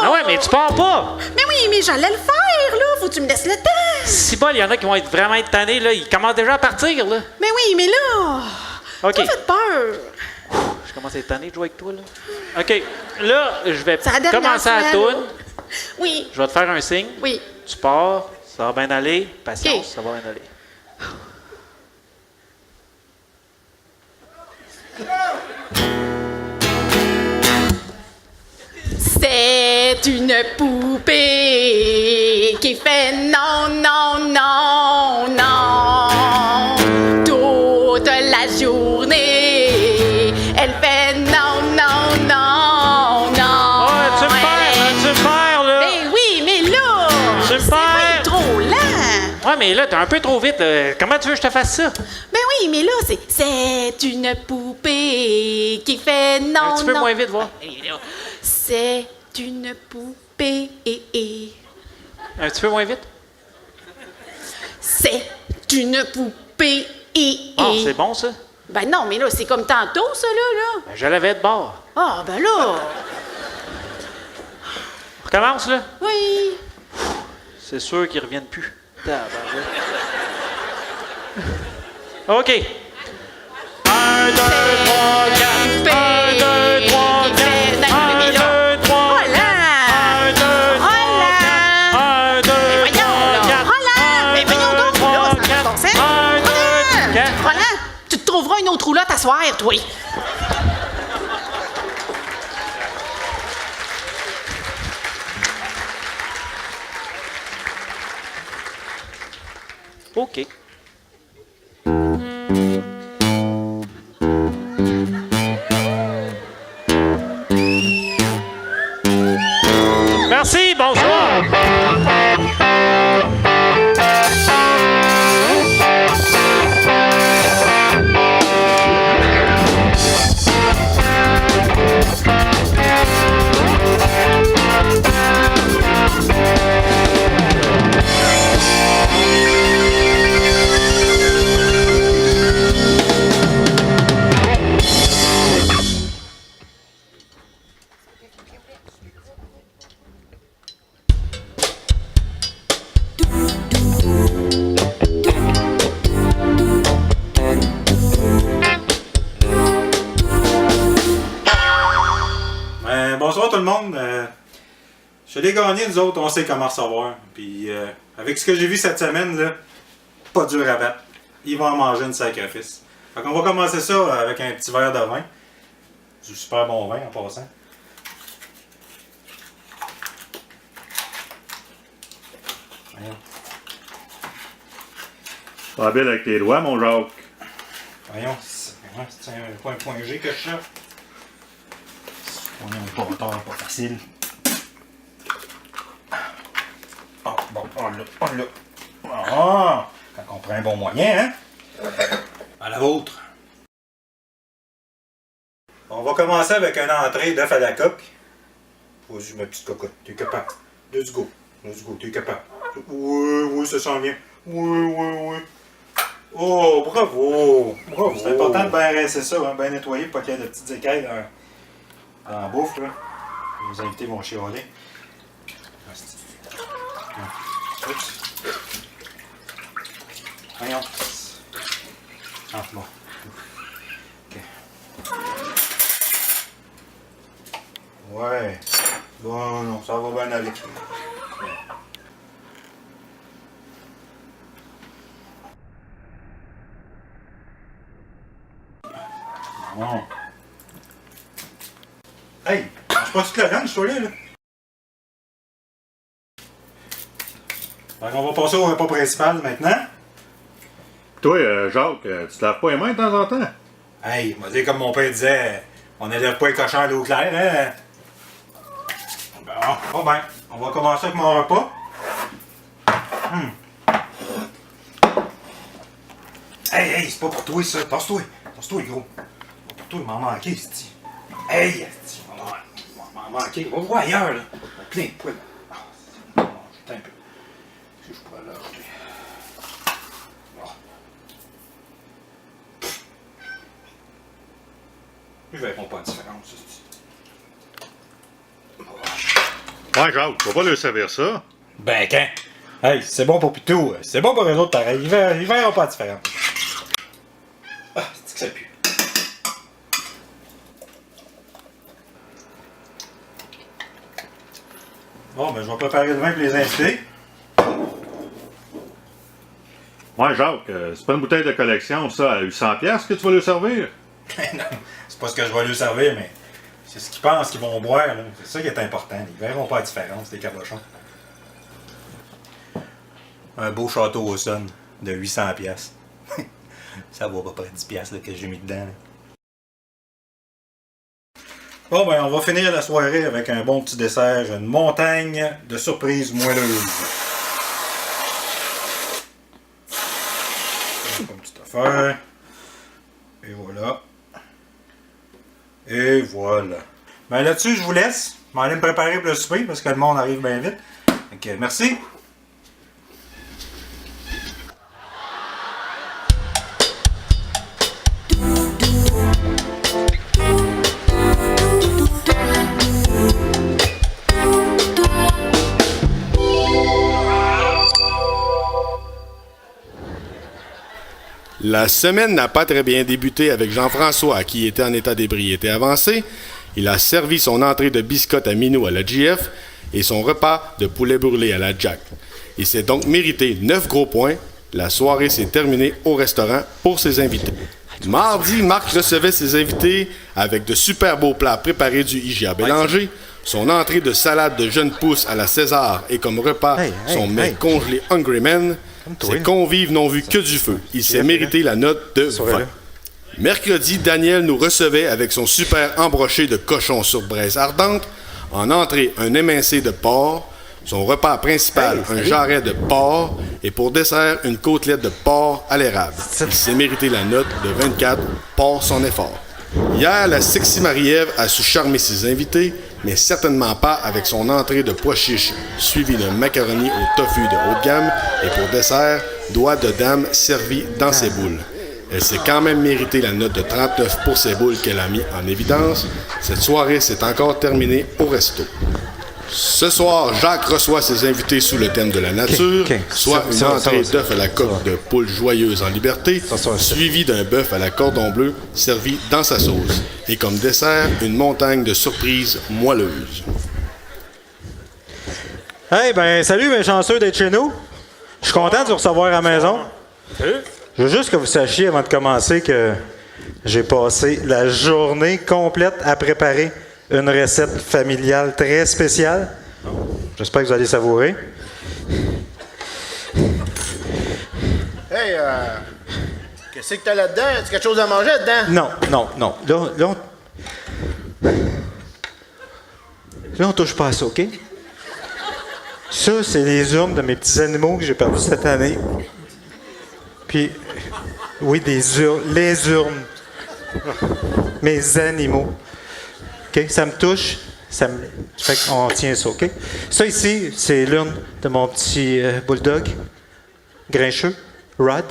Speaker 3: Ah ouais, mais tu pars pas!
Speaker 15: Mais oui, mais j'allais le faire, là. Faut que tu me laisses le temps.
Speaker 3: Si bol, il y en a qui vont être vraiment être tannés, là. Ils commencent déjà à partir, là.
Speaker 15: Mais oui, mais là.
Speaker 3: OK.
Speaker 15: Tu m'as fait peur.
Speaker 3: Je commence à être tanné de jouer avec toi, là. OK. Là, je vais
Speaker 15: C'est la dernière
Speaker 3: commencer à
Speaker 15: fois,
Speaker 3: tourner.
Speaker 15: là. Oui.
Speaker 3: Je vais te faire un signe.
Speaker 15: Oui.
Speaker 3: Tu pars, ça va bien aller. Patience,
Speaker 15: OK.
Speaker 3: ça va bien aller.
Speaker 15: C'est une poupée qui fait non, non, non, non. Toute la journée, elle fait non, non, non, non.
Speaker 3: Ouais, tu me perds, là.
Speaker 15: Ben oui, mais là,
Speaker 3: Tu me
Speaker 15: c'est
Speaker 3: perds.
Speaker 15: bien trop lent.
Speaker 3: Ouais, mais là, t'es un peu trop vite, là. Comment tu veux que je te fasse ça?
Speaker 15: Ben oui, mais là, c'est une poupée qui fait non,
Speaker 3: Un petit peu
Speaker 15: non.
Speaker 3: moins vite, voir.
Speaker 15: C'est une poupée.
Speaker 3: Un petit peu moins vite?
Speaker 15: C'est une poupée.
Speaker 3: Ah, c'est bon, ça?
Speaker 15: Ben non, mais là, c'est comme tantôt, ça, là.
Speaker 3: Ben, je l'avais de bord.
Speaker 15: Ah, ben là.
Speaker 3: On recommence, là?
Speaker 15: Oui.
Speaker 3: C'est sûr qu'ils reviennent plus. Tabarouette. OK. 1, 2, 3, 4. 1, 2, 3, 4. 1, 2, 3, 4. 1, 2, 3, 4. 1, 2, 3, 4. 1, 2, 4.
Speaker 15: Roland, tu te trouveras une autre roulotte à soir, toi.
Speaker 12: OK.
Speaker 3: Merci, bonsoir.
Speaker 21: Bonsoir tout le monde. Je l'ai gagné, nous autres, on sait comment recevoir. Puis avec ce que j'ai vu cette semaine, là, pas dur à battre. Ils vont en manger une sacrifice. Fait qu'on va commencer ça avec un petit verre de vin. Du super bon vin en passant. Voyons.
Speaker 22: Pas belle avec tes doigts, mon Jacques.
Speaker 21: Voyons, c'est un point G que je cherche. On est un bâtard, pas facile. Ah, bon, on l'a. Ah, quand on prend un bon moyen, hein? À la vôtre. On va commencer avec une entrée d'œuf à la coque. Vas-y, ma petite cocotte, t'es capable. Let's go, t'es capable. Oui, ça sent bien. Oui. Oh, bravo. C'est important de bien rincer ça, hein, bien nettoyer, pas qu'il y ait de petites écailles dans la bouffe, là. Les invités vont chialer. Oups. Voyons. Ah, bon. OK. Ouais. Bon, non, ça va bien aller. Bon. Hey, je passe toute la viande, je suis là. Donc, on va passer au repas principal maintenant.
Speaker 22: Toi, Jacques, tu te laves pas les mains de temps en temps?
Speaker 21: Hey, on va dire comme mon père disait, on n'élève pas les cochons à l'eau claire, hein? Bon, ben, on va commencer avec mon repas. Hey, c'est pas pour toi, ça. Tasse-toi, gros. C'est pas pour toi, il m'en manquait, c'est-tu. Hey, c'est-tu, il m'en manquait. On va voir ailleurs, là. Plein de poils. Attends un peu. Si je pourrais l'ajouter. Je verrai pas la différence,
Speaker 22: Ouais, Jacques, tu vas pas leur servir ça?
Speaker 21: Ben, quand? Hey, c'est bon pour Pitou. C'est bon pour les autres, pareil. Ils verront pas la différence. Ah, c'est que ça pue. Bon, ben, je vais préparer le vin pour les invités.
Speaker 22: Ouais, Jacques, c'est pas une bouteille de collection, ça, à 800$ que tu vas leur servir?
Speaker 21: Non, c'est pas ce que je vais leur servir, mais c'est ce qu'ils pensent qu'ils vont boire, là. C'est ça qui est important. Ils verront pas la différence, les cabochons. Un beau château au Sun de 800$. Ça vaut à peu près 10$ là, que j'ai mis dedans. Là. Bon, ben, on va finir la soirée avec un bon petit dessert, une montagne de surprises moelleuses. Une petite affaire. Et voilà. Et voilà. Ben là-dessus, je vous laisse. Je vais aller me préparer pour le souper parce que le monde arrive bien vite. Donc, merci.
Speaker 6: La semaine n'a pas très bien débuté avec Jean-François, qui était en état d'ébriété avancé. Il a servi son entrée de biscotte à Minou à la GF et son repas de poulet brûlé à la Jack. Il s'est donc mérité 9 gros points. La soirée s'est terminée au restaurant pour ses invités. Mardi, Marc recevait ses invités avec de super beaux plats préparés du IGA Bélanger, son entrée de salade de jeunes pousses à la César et comme repas son mets congelé Hungry Man.
Speaker 8: Ses convives n'ont vu que du feu. Il s'est mérité la note de 20. Mercredi, Daniel nous recevait avec son super embroché de cochon sur braise ardente. En entrée, un émincé de porc. Son repas principal, un jarret de porc. Et pour dessert, une côtelette de porc à l'érable. Il s'est mérité la note de 24 pour son effort. Hier, la sexy Marie-Ève a su charmer ses invités, mais certainement pas avec son entrée de pois chiches, suivie d'un macaroni au tofu de haute gamme. Et pour dessert, doigts de dame servis dans ses boules. Elle s'est quand même mérité la note de 39 pour ses boules qu'elle a mis en évidence. Cette soirée s'est encore terminée au resto. Ce soir, Jacques reçoit ses invités sous le thème de la nature, soit une entrée d'œuf à la coque de poule joyeuse en liberté, suivie d'un bœuf à la cordon bleu servi dans sa sauce. Et comme dessert, une montagne de surprises moelleuses.
Speaker 21: Hey, ben, salut, mes chanceux d'être chez nous. Je suis content de vous recevoir à la maison.
Speaker 12: Salut.
Speaker 21: Je veux juste que vous sachiez avant de commencer que j'ai passé la journée complète à préparer une recette familiale très spéciale. J'espère que vous allez savourer.
Speaker 2: Hey, qu'est-ce que t'as là-dedans? As-tu quelque chose à manger là-dedans?
Speaker 21: Non. Là, on touche pas à ça, OK? Ça, c'est les urnes de mes petits animaux que j'ai perdus cette année. Puis, oui, les urnes. Mes animaux. OK? Ça me touche. Ça fait qu'on tient ça, OK? Ça ici, c'est l'urne de mon petit bulldog grincheux, Rod.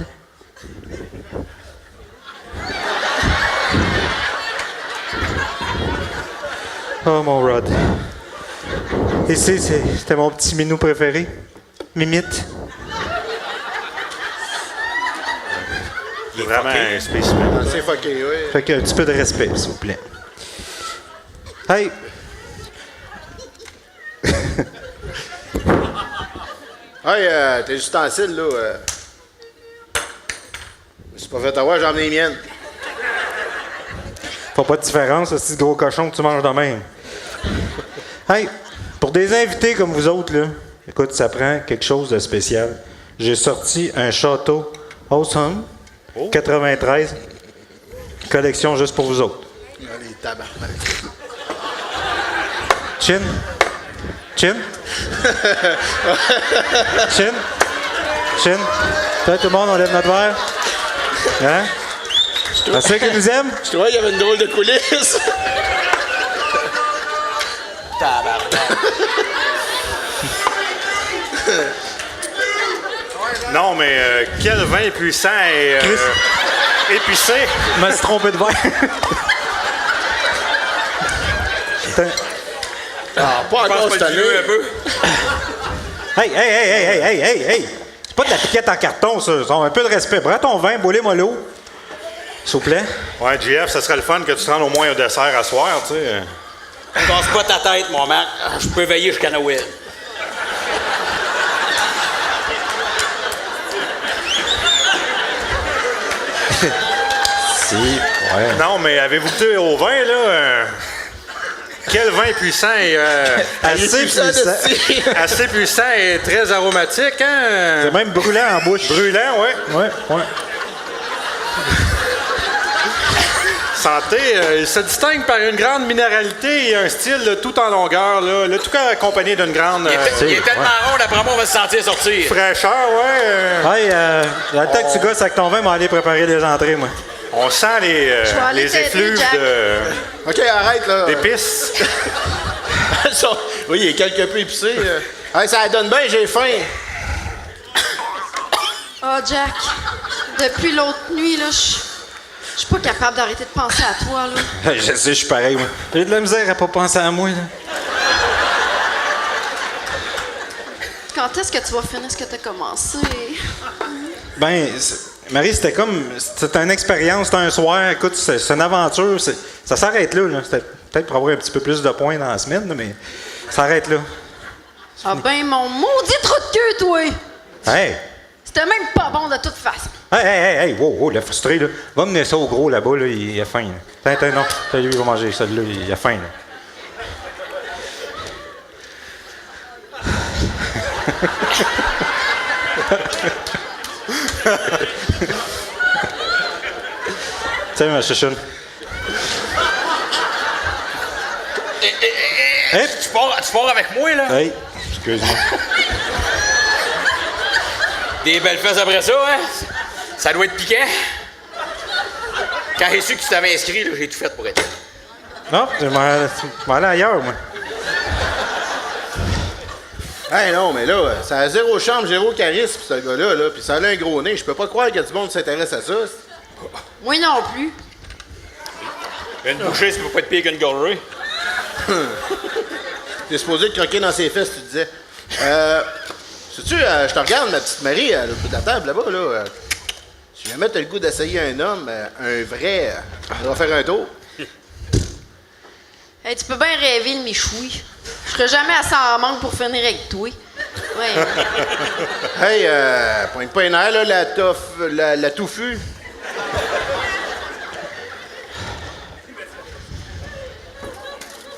Speaker 21: Oh, mon Rod. Ici, c'était mon petit minou préféré, Mimite. Il est vraiment un spécimen.
Speaker 2: C'est fucké, oui.
Speaker 21: Fait qu'un petit peu de respect, s'il vous plaît. Hey!
Speaker 2: Hey, tes ustensiles, là. C'est pas fait avoir, j'en ai les miennes.
Speaker 21: Faut pas de différence, ce gros cochon que tu manges de même. Hey! Pour des invités comme vous autres, là, écoute, ça prend quelque chose de spécial. J'ai sorti un château Awesome 93, collection juste pour vous autres.
Speaker 2: Les tabarnak.
Speaker 21: Chin? Toi, tout le monde, on lève notre verre. Hein? C'est ça qu'ils nous aiment?
Speaker 2: Je trouvais qu'il y avait une drôle de coulisse.
Speaker 21: Non, mais quel vin puissant et épicé. Je me suis trompé de verre.
Speaker 2: Pas encore cette année.
Speaker 21: Hey! C'est pas de la piquette en carton, ça. Un peu de respect. Prends ton vin, boulez-moi l'eau. S'il vous plaît. Ouais, JF, ça serait le fun que tu te rendes au moins un dessert à soir, tu sais.
Speaker 10: Passe pas ta tête, mon Marc. Je peux veiller jusqu'à Noël.
Speaker 21: Ouais. Non, mais avez-vous goûté au vin, là? Quel vin puissant et assez puissant et très aromatique, hein? C'est même brûlant en bouche. Brûlant, ouais. Santé, il se distingue par une grande minéralité et un style tout en longueur, là. Le tout accompagné d'une grande...
Speaker 10: il est tellement rond, d'après moi, on va se sentir sortir.
Speaker 21: Fraîcheur, ouais. Hey, le temps que tu gosses avec ton vin, on va aller préparer les entrées, moi. On sent les effluves de...
Speaker 2: OK, arrête, là.
Speaker 21: D'épices.
Speaker 2: Oui, il est quelque peu épicé. Hey, ça donne bien, j'ai faim.
Speaker 15: Oh, Jack, depuis l'autre nuit, là, je suis pas capable d'arrêter de penser à toi, là.
Speaker 21: Je sais, je suis pareil, moi. J'ai de la misère à pas penser à moi, là.
Speaker 15: Quand est-ce que tu vas finir ce que t'as commencé?
Speaker 21: Ben, Marie, c'était une expérience, c'était un soir. Écoute, c'est une aventure. Ça s'arrête là. C'était peut-être pour avoir un petit peu plus de points dans la semaine, là, mais ça s'arrête là.
Speaker 15: Ah ben, mon maudit trou de queue, toi!
Speaker 21: Hey!
Speaker 15: C'était même pas bon de toute façon.
Speaker 21: Hey! Wow, le frustré, là. Va mener ça au gros, là-bas, là, il a faim, là. Attends, non. Lui, il va manger celui-là, il a faim, là. Tiens, ma chouchoune.
Speaker 10: Tu pars avec moi, là?
Speaker 21: Hey, excuse-moi.
Speaker 10: Des belles fesses après ça, hein? Ça doit être piquant. Quand j'ai su que tu t'avais inscrit, là, j'ai tout fait pour être.
Speaker 21: Non, je m'en aller ailleurs, moi.
Speaker 9: Hey non, mais là, ça a zéro charme, zéro charisme, ce gars-là, là, puis ça a un gros nez. Je peux pas croire qu'il y a du monde qui s'intéresse à ça.
Speaker 15: Moi non plus.
Speaker 10: Une bouchée, ça peut pas être pire qu'une gorgée.
Speaker 9: T'es supposé te croquer dans ses fesses, tu disais. Sais-tu, je te regarde, ma petite Marie, à l'autre bout de la table, là-bas, là. Si jamais t'as le goût d'essayer un homme, un vrai, on va faire un tour.
Speaker 15: Hey, tu peux bien rêver le michoui. Je serai jamais assez en manque pour finir avec toi. Ouais.
Speaker 9: Hey, pointe pas les nerfs, là, la touffue.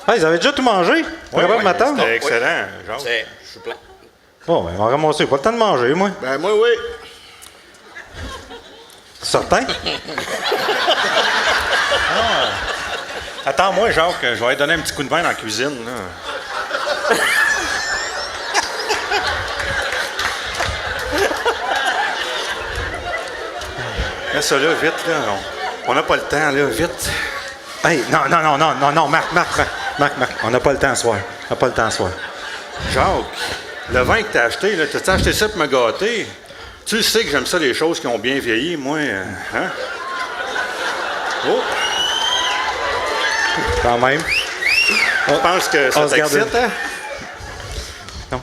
Speaker 21: Hey, ils avaient déjà tout mangé? Pas capable de m'attendre?
Speaker 22: C'était excellent, genre.
Speaker 10: Je suis plein.
Speaker 21: Bon, ben, on va ramasser. Pas le temps de manger, moi.
Speaker 9: Ben, moi, oui.
Speaker 21: Certain?
Speaker 22: Attends-moi, Jacques, je vais aller donner un petit coup de main dans la cuisine, là. Mets ça là, vite, là. On n'a pas le temps, là, vite.
Speaker 21: Hey, non, Marc, on n'a pas le temps ce soir. On n'a pas le temps ce soir.
Speaker 22: Jacques, le vin que t'as acheté, là, t'as acheté ça pour me gâter? Tu sais que j'aime ça, les choses qui ont bien vieilli, moi, hein? Oh!
Speaker 21: Quand même.
Speaker 22: Je pense que ça t'excite, hein?
Speaker 21: Non.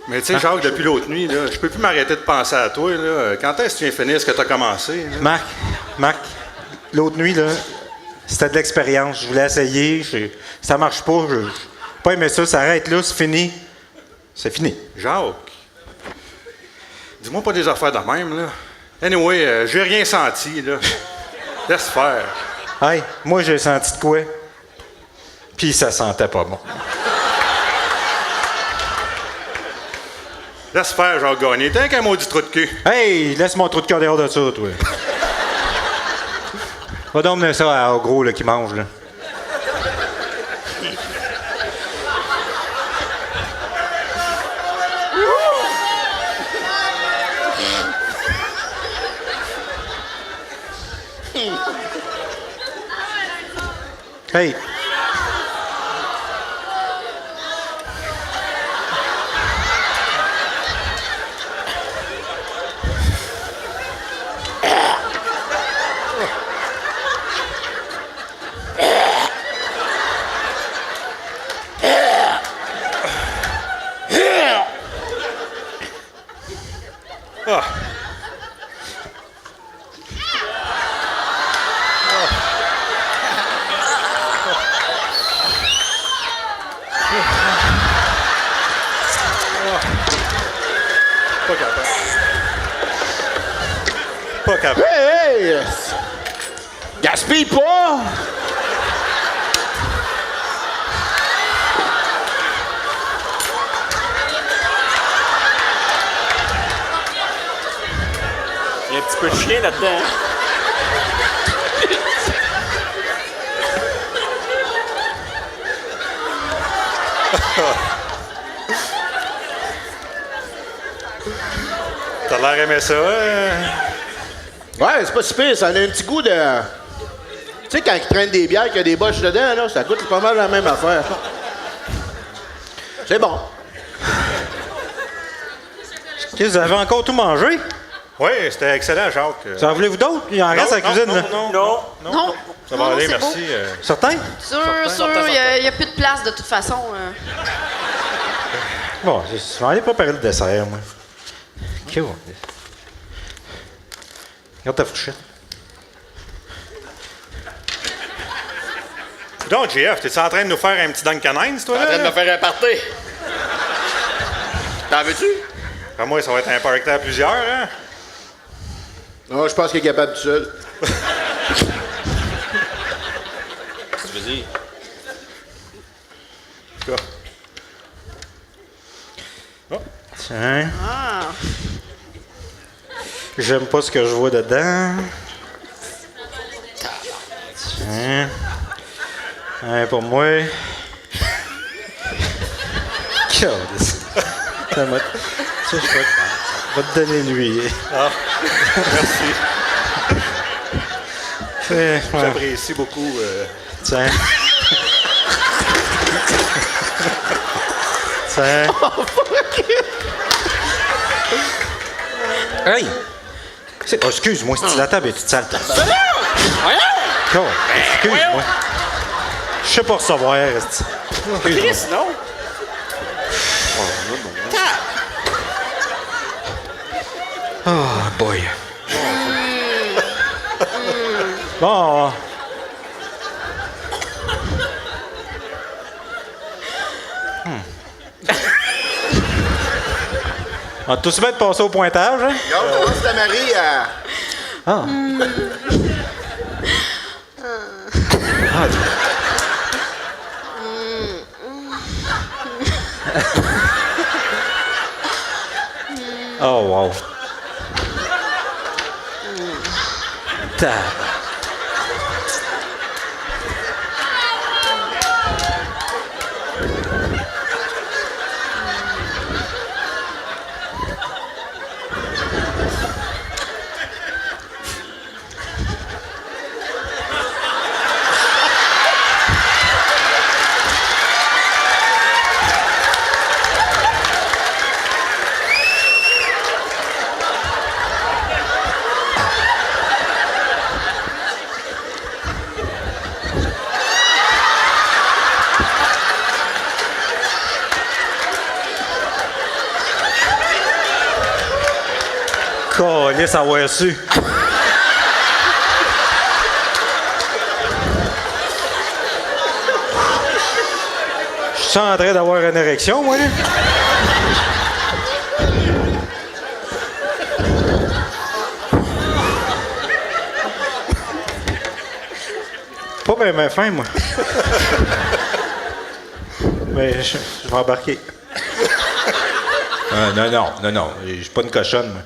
Speaker 22: Mais tu sais, Jacques, depuis l'autre nuit, là, je peux plus m'arrêter de penser à toi, là. Quand est-ce que tu viens finir ce que t'as commencé? Là?
Speaker 21: Marc, l'autre nuit, là, c'était de l'expérience. Je voulais essayer. Ça marche pas. Je pas aimé ça. Ça arrête là. C'est fini. C'est fini.
Speaker 22: Jacques, dis-moi pas des affaires de même, là. Anyway, j'ai rien senti, là. Laisse faire.
Speaker 21: Hey, moi, j'ai senti de quoi? Puis ça sentait pas bon.
Speaker 22: Laisse faire, Jacques Gagné. T'es qu'un maudit trou de cul.
Speaker 21: Hey, laisse mon trou de cœur dehors de ça, toi. Va donc mener ça au gros là, qui mange, là. Hey.
Speaker 22: Pas capable.
Speaker 9: Hey! Gaspille pas!
Speaker 12: Il y a un petit peu de chien là-dedans.
Speaker 22: T'as l'air aimé ça, hein?
Speaker 9: Ouais, c'est pas si pire, ça a un petit goût de... Tu sais, quand ils traînent des bières, qu'il y a des boches dedans, là, ça goûte pas mal la même affaire. C'est bon.
Speaker 21: Qu'est-ce que vous avez encore tout mangé?
Speaker 22: Oui, c'était excellent, Jacques.
Speaker 21: Ça en voulez-vous d'autres? Il en reste à la cuisine, là.
Speaker 15: Non.
Speaker 22: Ça va
Speaker 15: Non,
Speaker 22: aller,
Speaker 15: c'est
Speaker 22: merci.
Speaker 15: beau.
Speaker 21: Certain?
Speaker 15: Sûr, il n'y a plus de place de toute façon.
Speaker 21: Bon, je vais aller préparer le dessert, moi. Cool. Regarde ta fourchette.
Speaker 22: Donc, JF, t'es-tu en train de nous faire un petit Duncan Hines, toi,
Speaker 10: T'es en train de me faire un party. T'en veux-tu?
Speaker 22: Ben, moi, ça va être un party à plusieurs, hein?
Speaker 9: Non, je pense qu'il est capable tout seul.
Speaker 10: Qu'est-ce que tu veux dire?
Speaker 21: Tiens.
Speaker 15: Ah.
Speaker 21: J'aime pas ce que je vois dedans. Hein? Hein, pour moi. Câlisse. Ça m'a. Ça, je vais te donner lui. Ah, merci. J'apprécie beaucoup. Tiens. Tiens. Hey! Oh, excuse-moi, c'est la table est toute sale. Oh, excuse-moi. Je sais pas recevoir, reste.
Speaker 10: Chris, non?
Speaker 21: Oh, boy. Bon. On va tous mettre passer au pointage, hein?
Speaker 9: Regarde, comment c'est ta Marie à...
Speaker 21: Ah. Oh, wow. Calisse avoir su. Je suis en train d'avoir une érection, moi, là. Pas bien fin, moi. Mais je vais embarquer. Non. Je suis pas une cochonne, moi.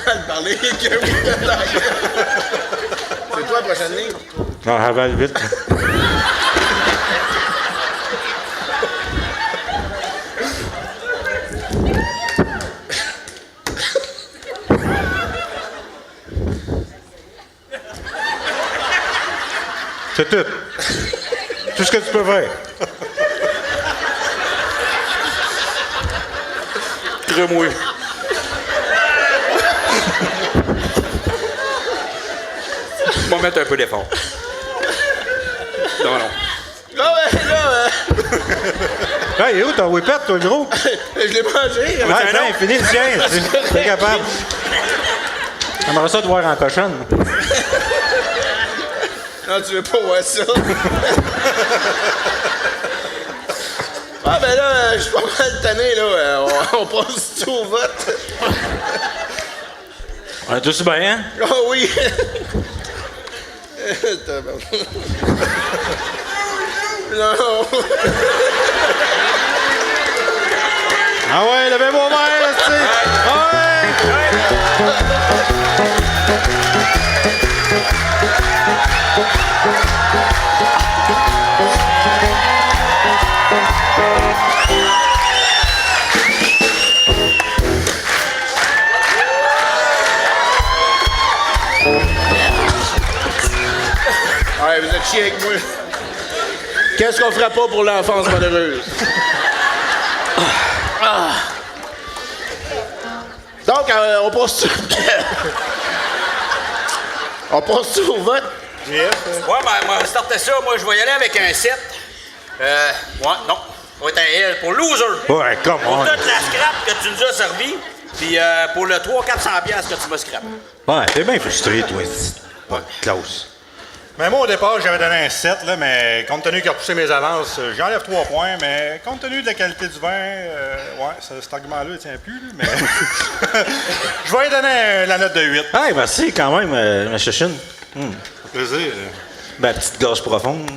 Speaker 9: Mal parler que oui, c'est toi la prochaine ligne?
Speaker 21: Non, avale vite. C'est tout. Tout ce que tu peux faire.
Speaker 10: Très mouillé. On va mettre un peu d'effort. Non.
Speaker 9: Ah ouais, là...
Speaker 21: Hey, où ton whippet, toi, le gros?
Speaker 9: Je l'ai mangé.
Speaker 21: Ah, tiens, finis le tien. T'es capable. J'aimerais ça te voir en cochonne.
Speaker 9: Non, tu veux pas voir ça. Ah, ben là, je suis pas mal tanné, là. On passe tout au vote.
Speaker 21: On est tous bien, hein?
Speaker 9: Ah oui. Non.
Speaker 21: Ah ouais, levez vos mains, là, tu sais. Ah
Speaker 9: Ouais, vous êtes chiés avec moi. Qu'est-ce qu'on ferait pas pour l'enfance malheureuse? Donc, on passe on passe au vote?
Speaker 10: Ouais, ben, moi, starter ça. Moi, je vais y aller avec un 7. Ouais, non. Ça va être un L pour loser.
Speaker 21: Ouais, come
Speaker 10: Pour
Speaker 21: on.
Speaker 10: toute la scrap que tu nous as servi, puis pour le 300-400$ que tu m'as scrap.
Speaker 21: Ouais, t'es bien frustré, toi. Ouais, Klaus.
Speaker 22: Mais moi, au départ, j'avais donné un 7, là, mais compte tenu qu'il a repoussé mes avances, j'enlève 3 points, mais compte tenu de la qualité du vin, ouais, cet argument-là ne tient plus, là, mais... Je vais lui donner la note de 8.
Speaker 21: Hey, merci quand même, ma chachine.
Speaker 22: Plaisir.
Speaker 21: Ben, petite gorge profonde.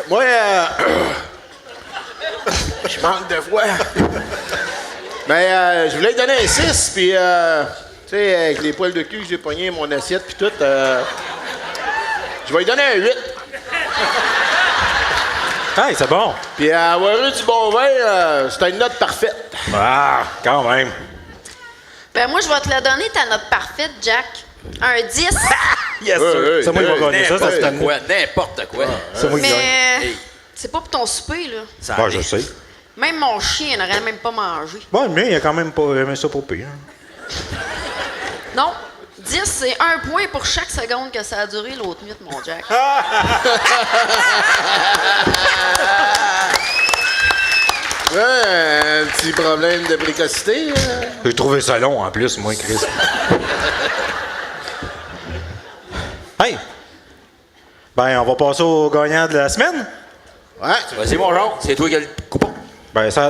Speaker 9: Moi, je manque de voix. Mais je voulais lui donner un 6, puis, tu sais, avec les poils de cul que j'ai pogné, mon assiette, puis tout, je vais lui donner un 8.
Speaker 22: Hey, c'est bon.
Speaker 9: Puis avoir eu du bon vin, c'est une note parfaite.
Speaker 22: Ah, quand même.
Speaker 15: Ben moi, je vais te la donner, ta note parfaite, Jack. Un 10.
Speaker 22: Yes, sir. C'est moi qui vais gagner ça, c'est
Speaker 10: N'importe quoi, n'importe quoi.
Speaker 22: C'est moi qui gagne.
Speaker 15: Mais c'est pas pour ton souper, là.
Speaker 22: Bon, je sais.
Speaker 15: Même mon chien n'aurait même pas mangé.
Speaker 22: Bon, mais il a quand même pas aimé ça pour pire.
Speaker 15: Non, 10, c'est 1 point pour chaque seconde que ça a duré l'autre nuit, mon Jack.
Speaker 9: Ouais, un petit problème de précocité.
Speaker 22: J'ai trouvé ça long, en plus, moi, Chris. Hey! Ben, on va passer au gagnant de la semaine?
Speaker 9: Ouais.
Speaker 10: Vas-y, mon Jean, c'est toi qui as le coupon.
Speaker 22: Ben, ça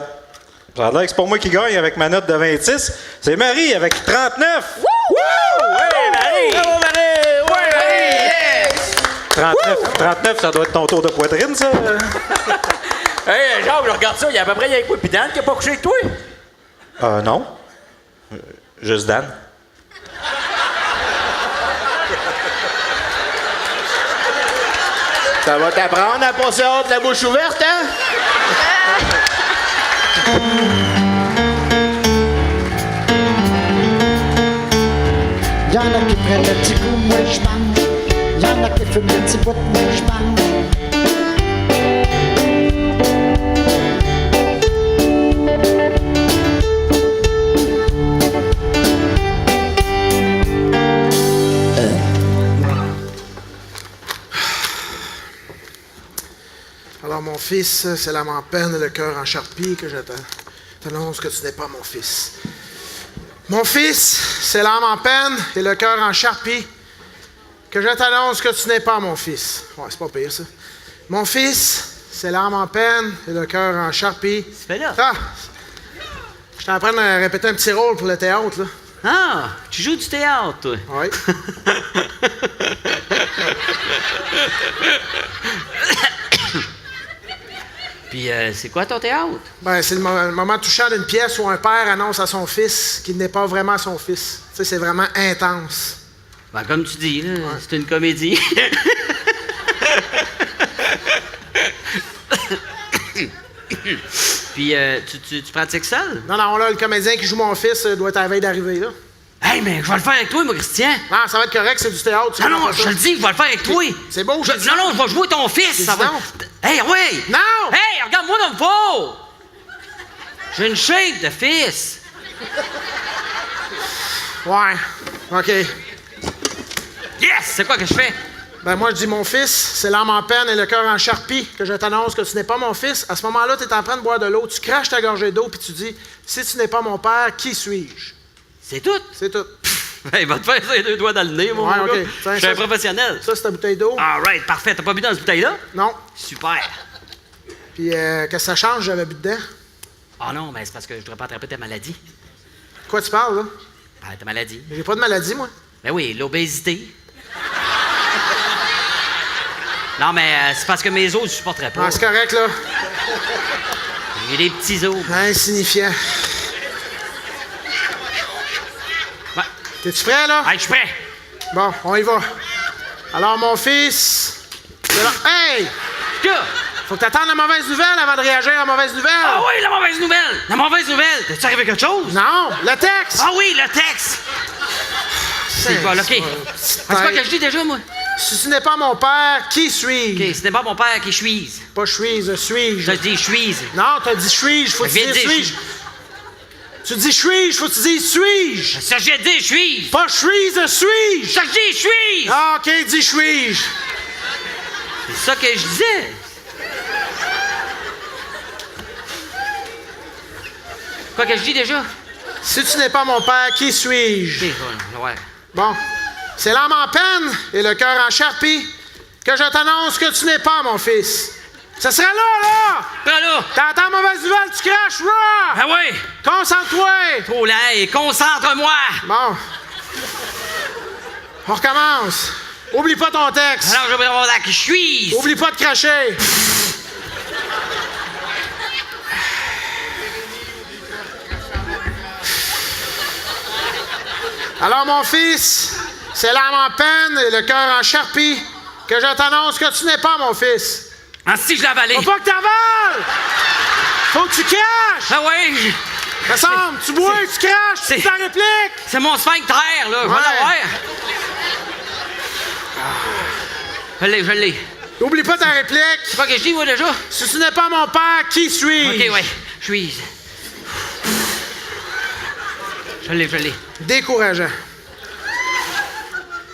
Speaker 22: a l'air que c'est pas moi qui gagne avec ma note de 26. C'est Marie avec 39.
Speaker 10: Wouh! Ouais, Marie! Bravo, Marie! Ouais, Marie! Yes!
Speaker 22: 39, ça doit être ton tour de poitrine, ça.
Speaker 10: Hey, Jean, je regarde ça, il y a à peu près quoi, puis Dan qui a pas couché avec toi?
Speaker 22: Non. Juste Dan.
Speaker 9: Ça va t'apprendre à passer hâte la bouche ouverte, hein?
Speaker 16: Y'en a qui prennent le petit coup, moi je mange. Y'en a qui fument le petit bout, moi je mange.
Speaker 2: Alors, mon fils, c'est l'âme en peine et le cœur en charpie que j'attends. T'annonce que tu n'es pas mon fils. Mon fils, c'est l'âme en peine et le cœur en charpie que je t'annonce que tu n'es pas mon fils. Ouais, c'est pas pire, ça. Mon fils, c'est l'âme en peine et le cœur en charpie. Ah! Je suis en train de répéter un petit rôle pour le théâtre, là.
Speaker 5: Ah! Tu joues du théâtre, toi?
Speaker 2: Oui.
Speaker 5: Puis, c'est quoi ton théâtre?
Speaker 2: Ben, c'est le moment touchant d'une pièce où un père annonce à son fils qu'il n'est pas vraiment son fils. Tu sais, c'est vraiment intense.
Speaker 5: Ben, comme tu dis, là, c'est une comédie. Puis, tu pratiques seul?
Speaker 2: Non, là, le comédien qui joue mon fils doit être à la veille d'arriver, là.
Speaker 5: Hey, mais je vais le faire avec toi, moi, Christian.
Speaker 2: Non, ça va être correct, c'est du théâtre.
Speaker 5: Non, je te le dis, je vais le faire avec toi.
Speaker 2: C'est beau,
Speaker 5: Non, je vais jouer ton fils. Ça va... Hey, oui!
Speaker 2: Non!
Speaker 5: Hey, regarde-moi dans le faux! J'ai une shape de fils.
Speaker 2: Ouais, OK.
Speaker 5: Yes! C'est quoi que je fais?
Speaker 2: Ben, moi, je dis mon fils, c'est l'âme en peine et le cœur en charpie que je t'annonce que tu n'es pas mon fils. À ce moment-là, tu es en train de boire de l'eau, tu craches ta gorgée d'eau, puis tu dis, si tu n'es pas mon père, qui suis-je?
Speaker 5: C'est tout?
Speaker 2: C'est tout.
Speaker 5: Il va te faire ça les 2 doigts dans le nez, mon gars.
Speaker 2: OK.
Speaker 5: Je suis un professionnel.
Speaker 2: Ça, c'est ta bouteille d'eau.
Speaker 5: All right, parfait. T'as pas bu dans cette bouteille-là?
Speaker 2: Non.
Speaker 5: Super.
Speaker 2: Puis, qu'est-ce que ça change, j'avais bu dedans?
Speaker 5: Ah non, mais c'est parce que je voudrais pas attraper ta maladie.
Speaker 2: Quoi tu parles, là?
Speaker 5: Ah, ta maladie.
Speaker 2: J'ai pas de maladie, moi.
Speaker 5: Ben oui, l'obésité. Non, mais c'est parce que mes os, je supporterais pas.
Speaker 2: Ah, c'est correct, là.
Speaker 5: J'ai des petits os.
Speaker 2: Insignifiant.
Speaker 5: Ouais.
Speaker 2: T'es-tu prêt, là?
Speaker 5: Hey, je suis prêt.
Speaker 2: Bon, on y va. Alors, mon fils... Hey! Faut que t'attendes la mauvaise nouvelle avant de réagir à la mauvaise nouvelle.
Speaker 5: Ah oui, la mauvaise nouvelle! La mauvaise nouvelle! T'es-tu arrivé quelque chose?
Speaker 2: Non, le texte!
Speaker 5: Ah oui, le texte! C'est bon, OK. C'est quoi que je dis déjà, moi?
Speaker 2: Si tu n'es pas mon père, qui suis-je?
Speaker 5: OK, ce n'est pas mon père qui suis-je.
Speaker 2: Pas suis-je, suis-je.
Speaker 5: T'as dit suis-je.
Speaker 2: Non, t'as dit suis-je, faut que tu dises suis-je. Tu dis suis-je, faut que tu dises suis-je.
Speaker 5: Ça, j'ai dit suis-je.
Speaker 2: Pas suis-je, suis-je.
Speaker 5: Ça, je dis suis-je.
Speaker 2: Ah, OK, dis suis-je.
Speaker 5: C'est ça que je disais. Quoi que je dis déjà?
Speaker 2: Si tu n'es pas mon père, qui suis-je?
Speaker 5: Ouais.
Speaker 2: Bon. C'est l'âme en peine et le cœur en charpie que je t'annonce que tu n'es pas mon fils. Ça sera là!
Speaker 5: Là!
Speaker 2: T'entends mauvaise nouvelle, tu craches, là!
Speaker 5: Ben oui!
Speaker 2: Concentre-toi!
Speaker 5: Trop lent et concentre-moi!
Speaker 2: Bon. On recommence. Oublie pas ton texte.
Speaker 5: Alors, je vais voir là qui je suis.
Speaker 2: Oublie pas de cracher. Alors, mon fils, c'est l'âme en peine et le cœur en charpie que je t'annonce que tu n'es pas mon fils.
Speaker 5: Ah, si, je l'ai avalé.
Speaker 2: Faut pas que t'avales! Faut que tu craches!
Speaker 5: Ah ouais!
Speaker 2: Ça semble, tu bois, tu craches, c'est ta réplique!
Speaker 5: C'est mon sphincter, là. Je vais l'avoir. Je l'ai.
Speaker 2: N'oublie pas ta réplique.
Speaker 5: C'est pas que je dis, moi, déjà?
Speaker 2: Si tu n'es pas mon père, qui suis-je?
Speaker 5: OK, ouais. Je suis. Je l'ai.
Speaker 2: Décourageant.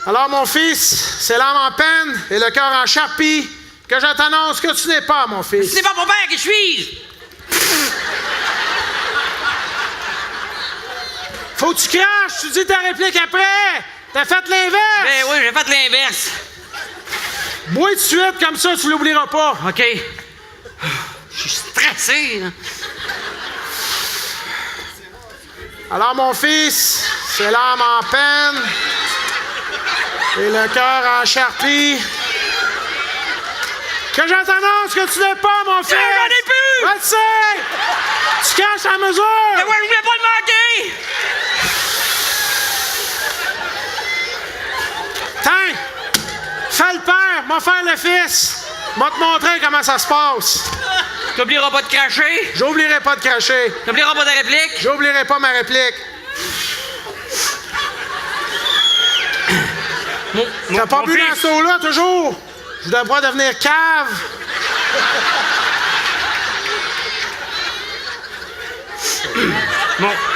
Speaker 2: Alors, mon fils, c'est l'âme en peine et le cœur en charpie que je t'annonce que tu n'es pas mon fils.
Speaker 5: Si c'est pas mon père, qui suis-je?
Speaker 2: Faut que tu craches, tu dis ta réplique après. T'as fait l'inverse.
Speaker 5: Ben oui, j'ai fait l'inverse.
Speaker 2: Bois de suite, comme ça, tu l'oublieras pas.
Speaker 5: OK. Je suis stressé, là.
Speaker 2: Alors, mon fils, c'est l'âme en peine et le cœur en charpie que je t'annonce que tu n'es pas mon fils.
Speaker 5: J'en ai plus!
Speaker 2: Je le sais! Tu caches à mesure!
Speaker 5: Mais ouais, je voulais pas le manquer!
Speaker 2: Tiens! Fais le père, m'a faire le fils! M'a te montrer comment ça se passe!
Speaker 5: T'oublieras pas de cracher?
Speaker 2: J'oublierai pas de cracher!
Speaker 5: T'oublieras pas ta réplique?
Speaker 2: J'oublierai pas ma réplique! T'as pas bu dans ce eau-là, toujours? Je devrais devenir cave!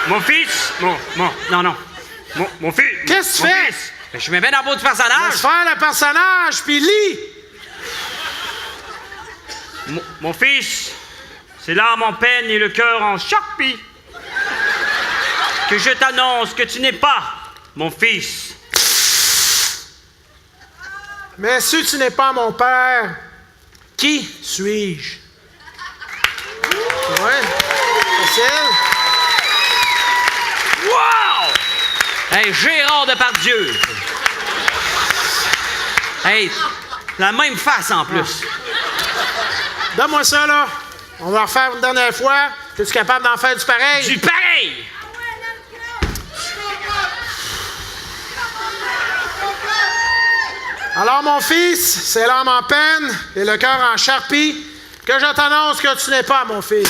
Speaker 5: Mon fils? Non. Mon fils.
Speaker 2: Qu'est-ce que tu fais?
Speaker 5: Ben, je me mets dans le beau du personnage.
Speaker 2: Laisse faire le personnage, puis lis!
Speaker 5: Mon fils, c'est l'âme en peine et le cœur en charpie que je t'annonce que tu n'es pas mon fils.
Speaker 2: Mais si tu n'es pas mon père, qui suis-je? Ouais, facile.
Speaker 5: Wow! Hey, Gérard Depardieu. Hey, la même face en plus.
Speaker 2: Donne-moi ça, là. On va refaire une dernière fois. Es-tu capable d'en faire du pareil?
Speaker 5: Du pareil!
Speaker 2: Alors, mon fils, c'est l'âme en peine et le cœur en charpie que je t'annonce que tu n'es pas mon fils.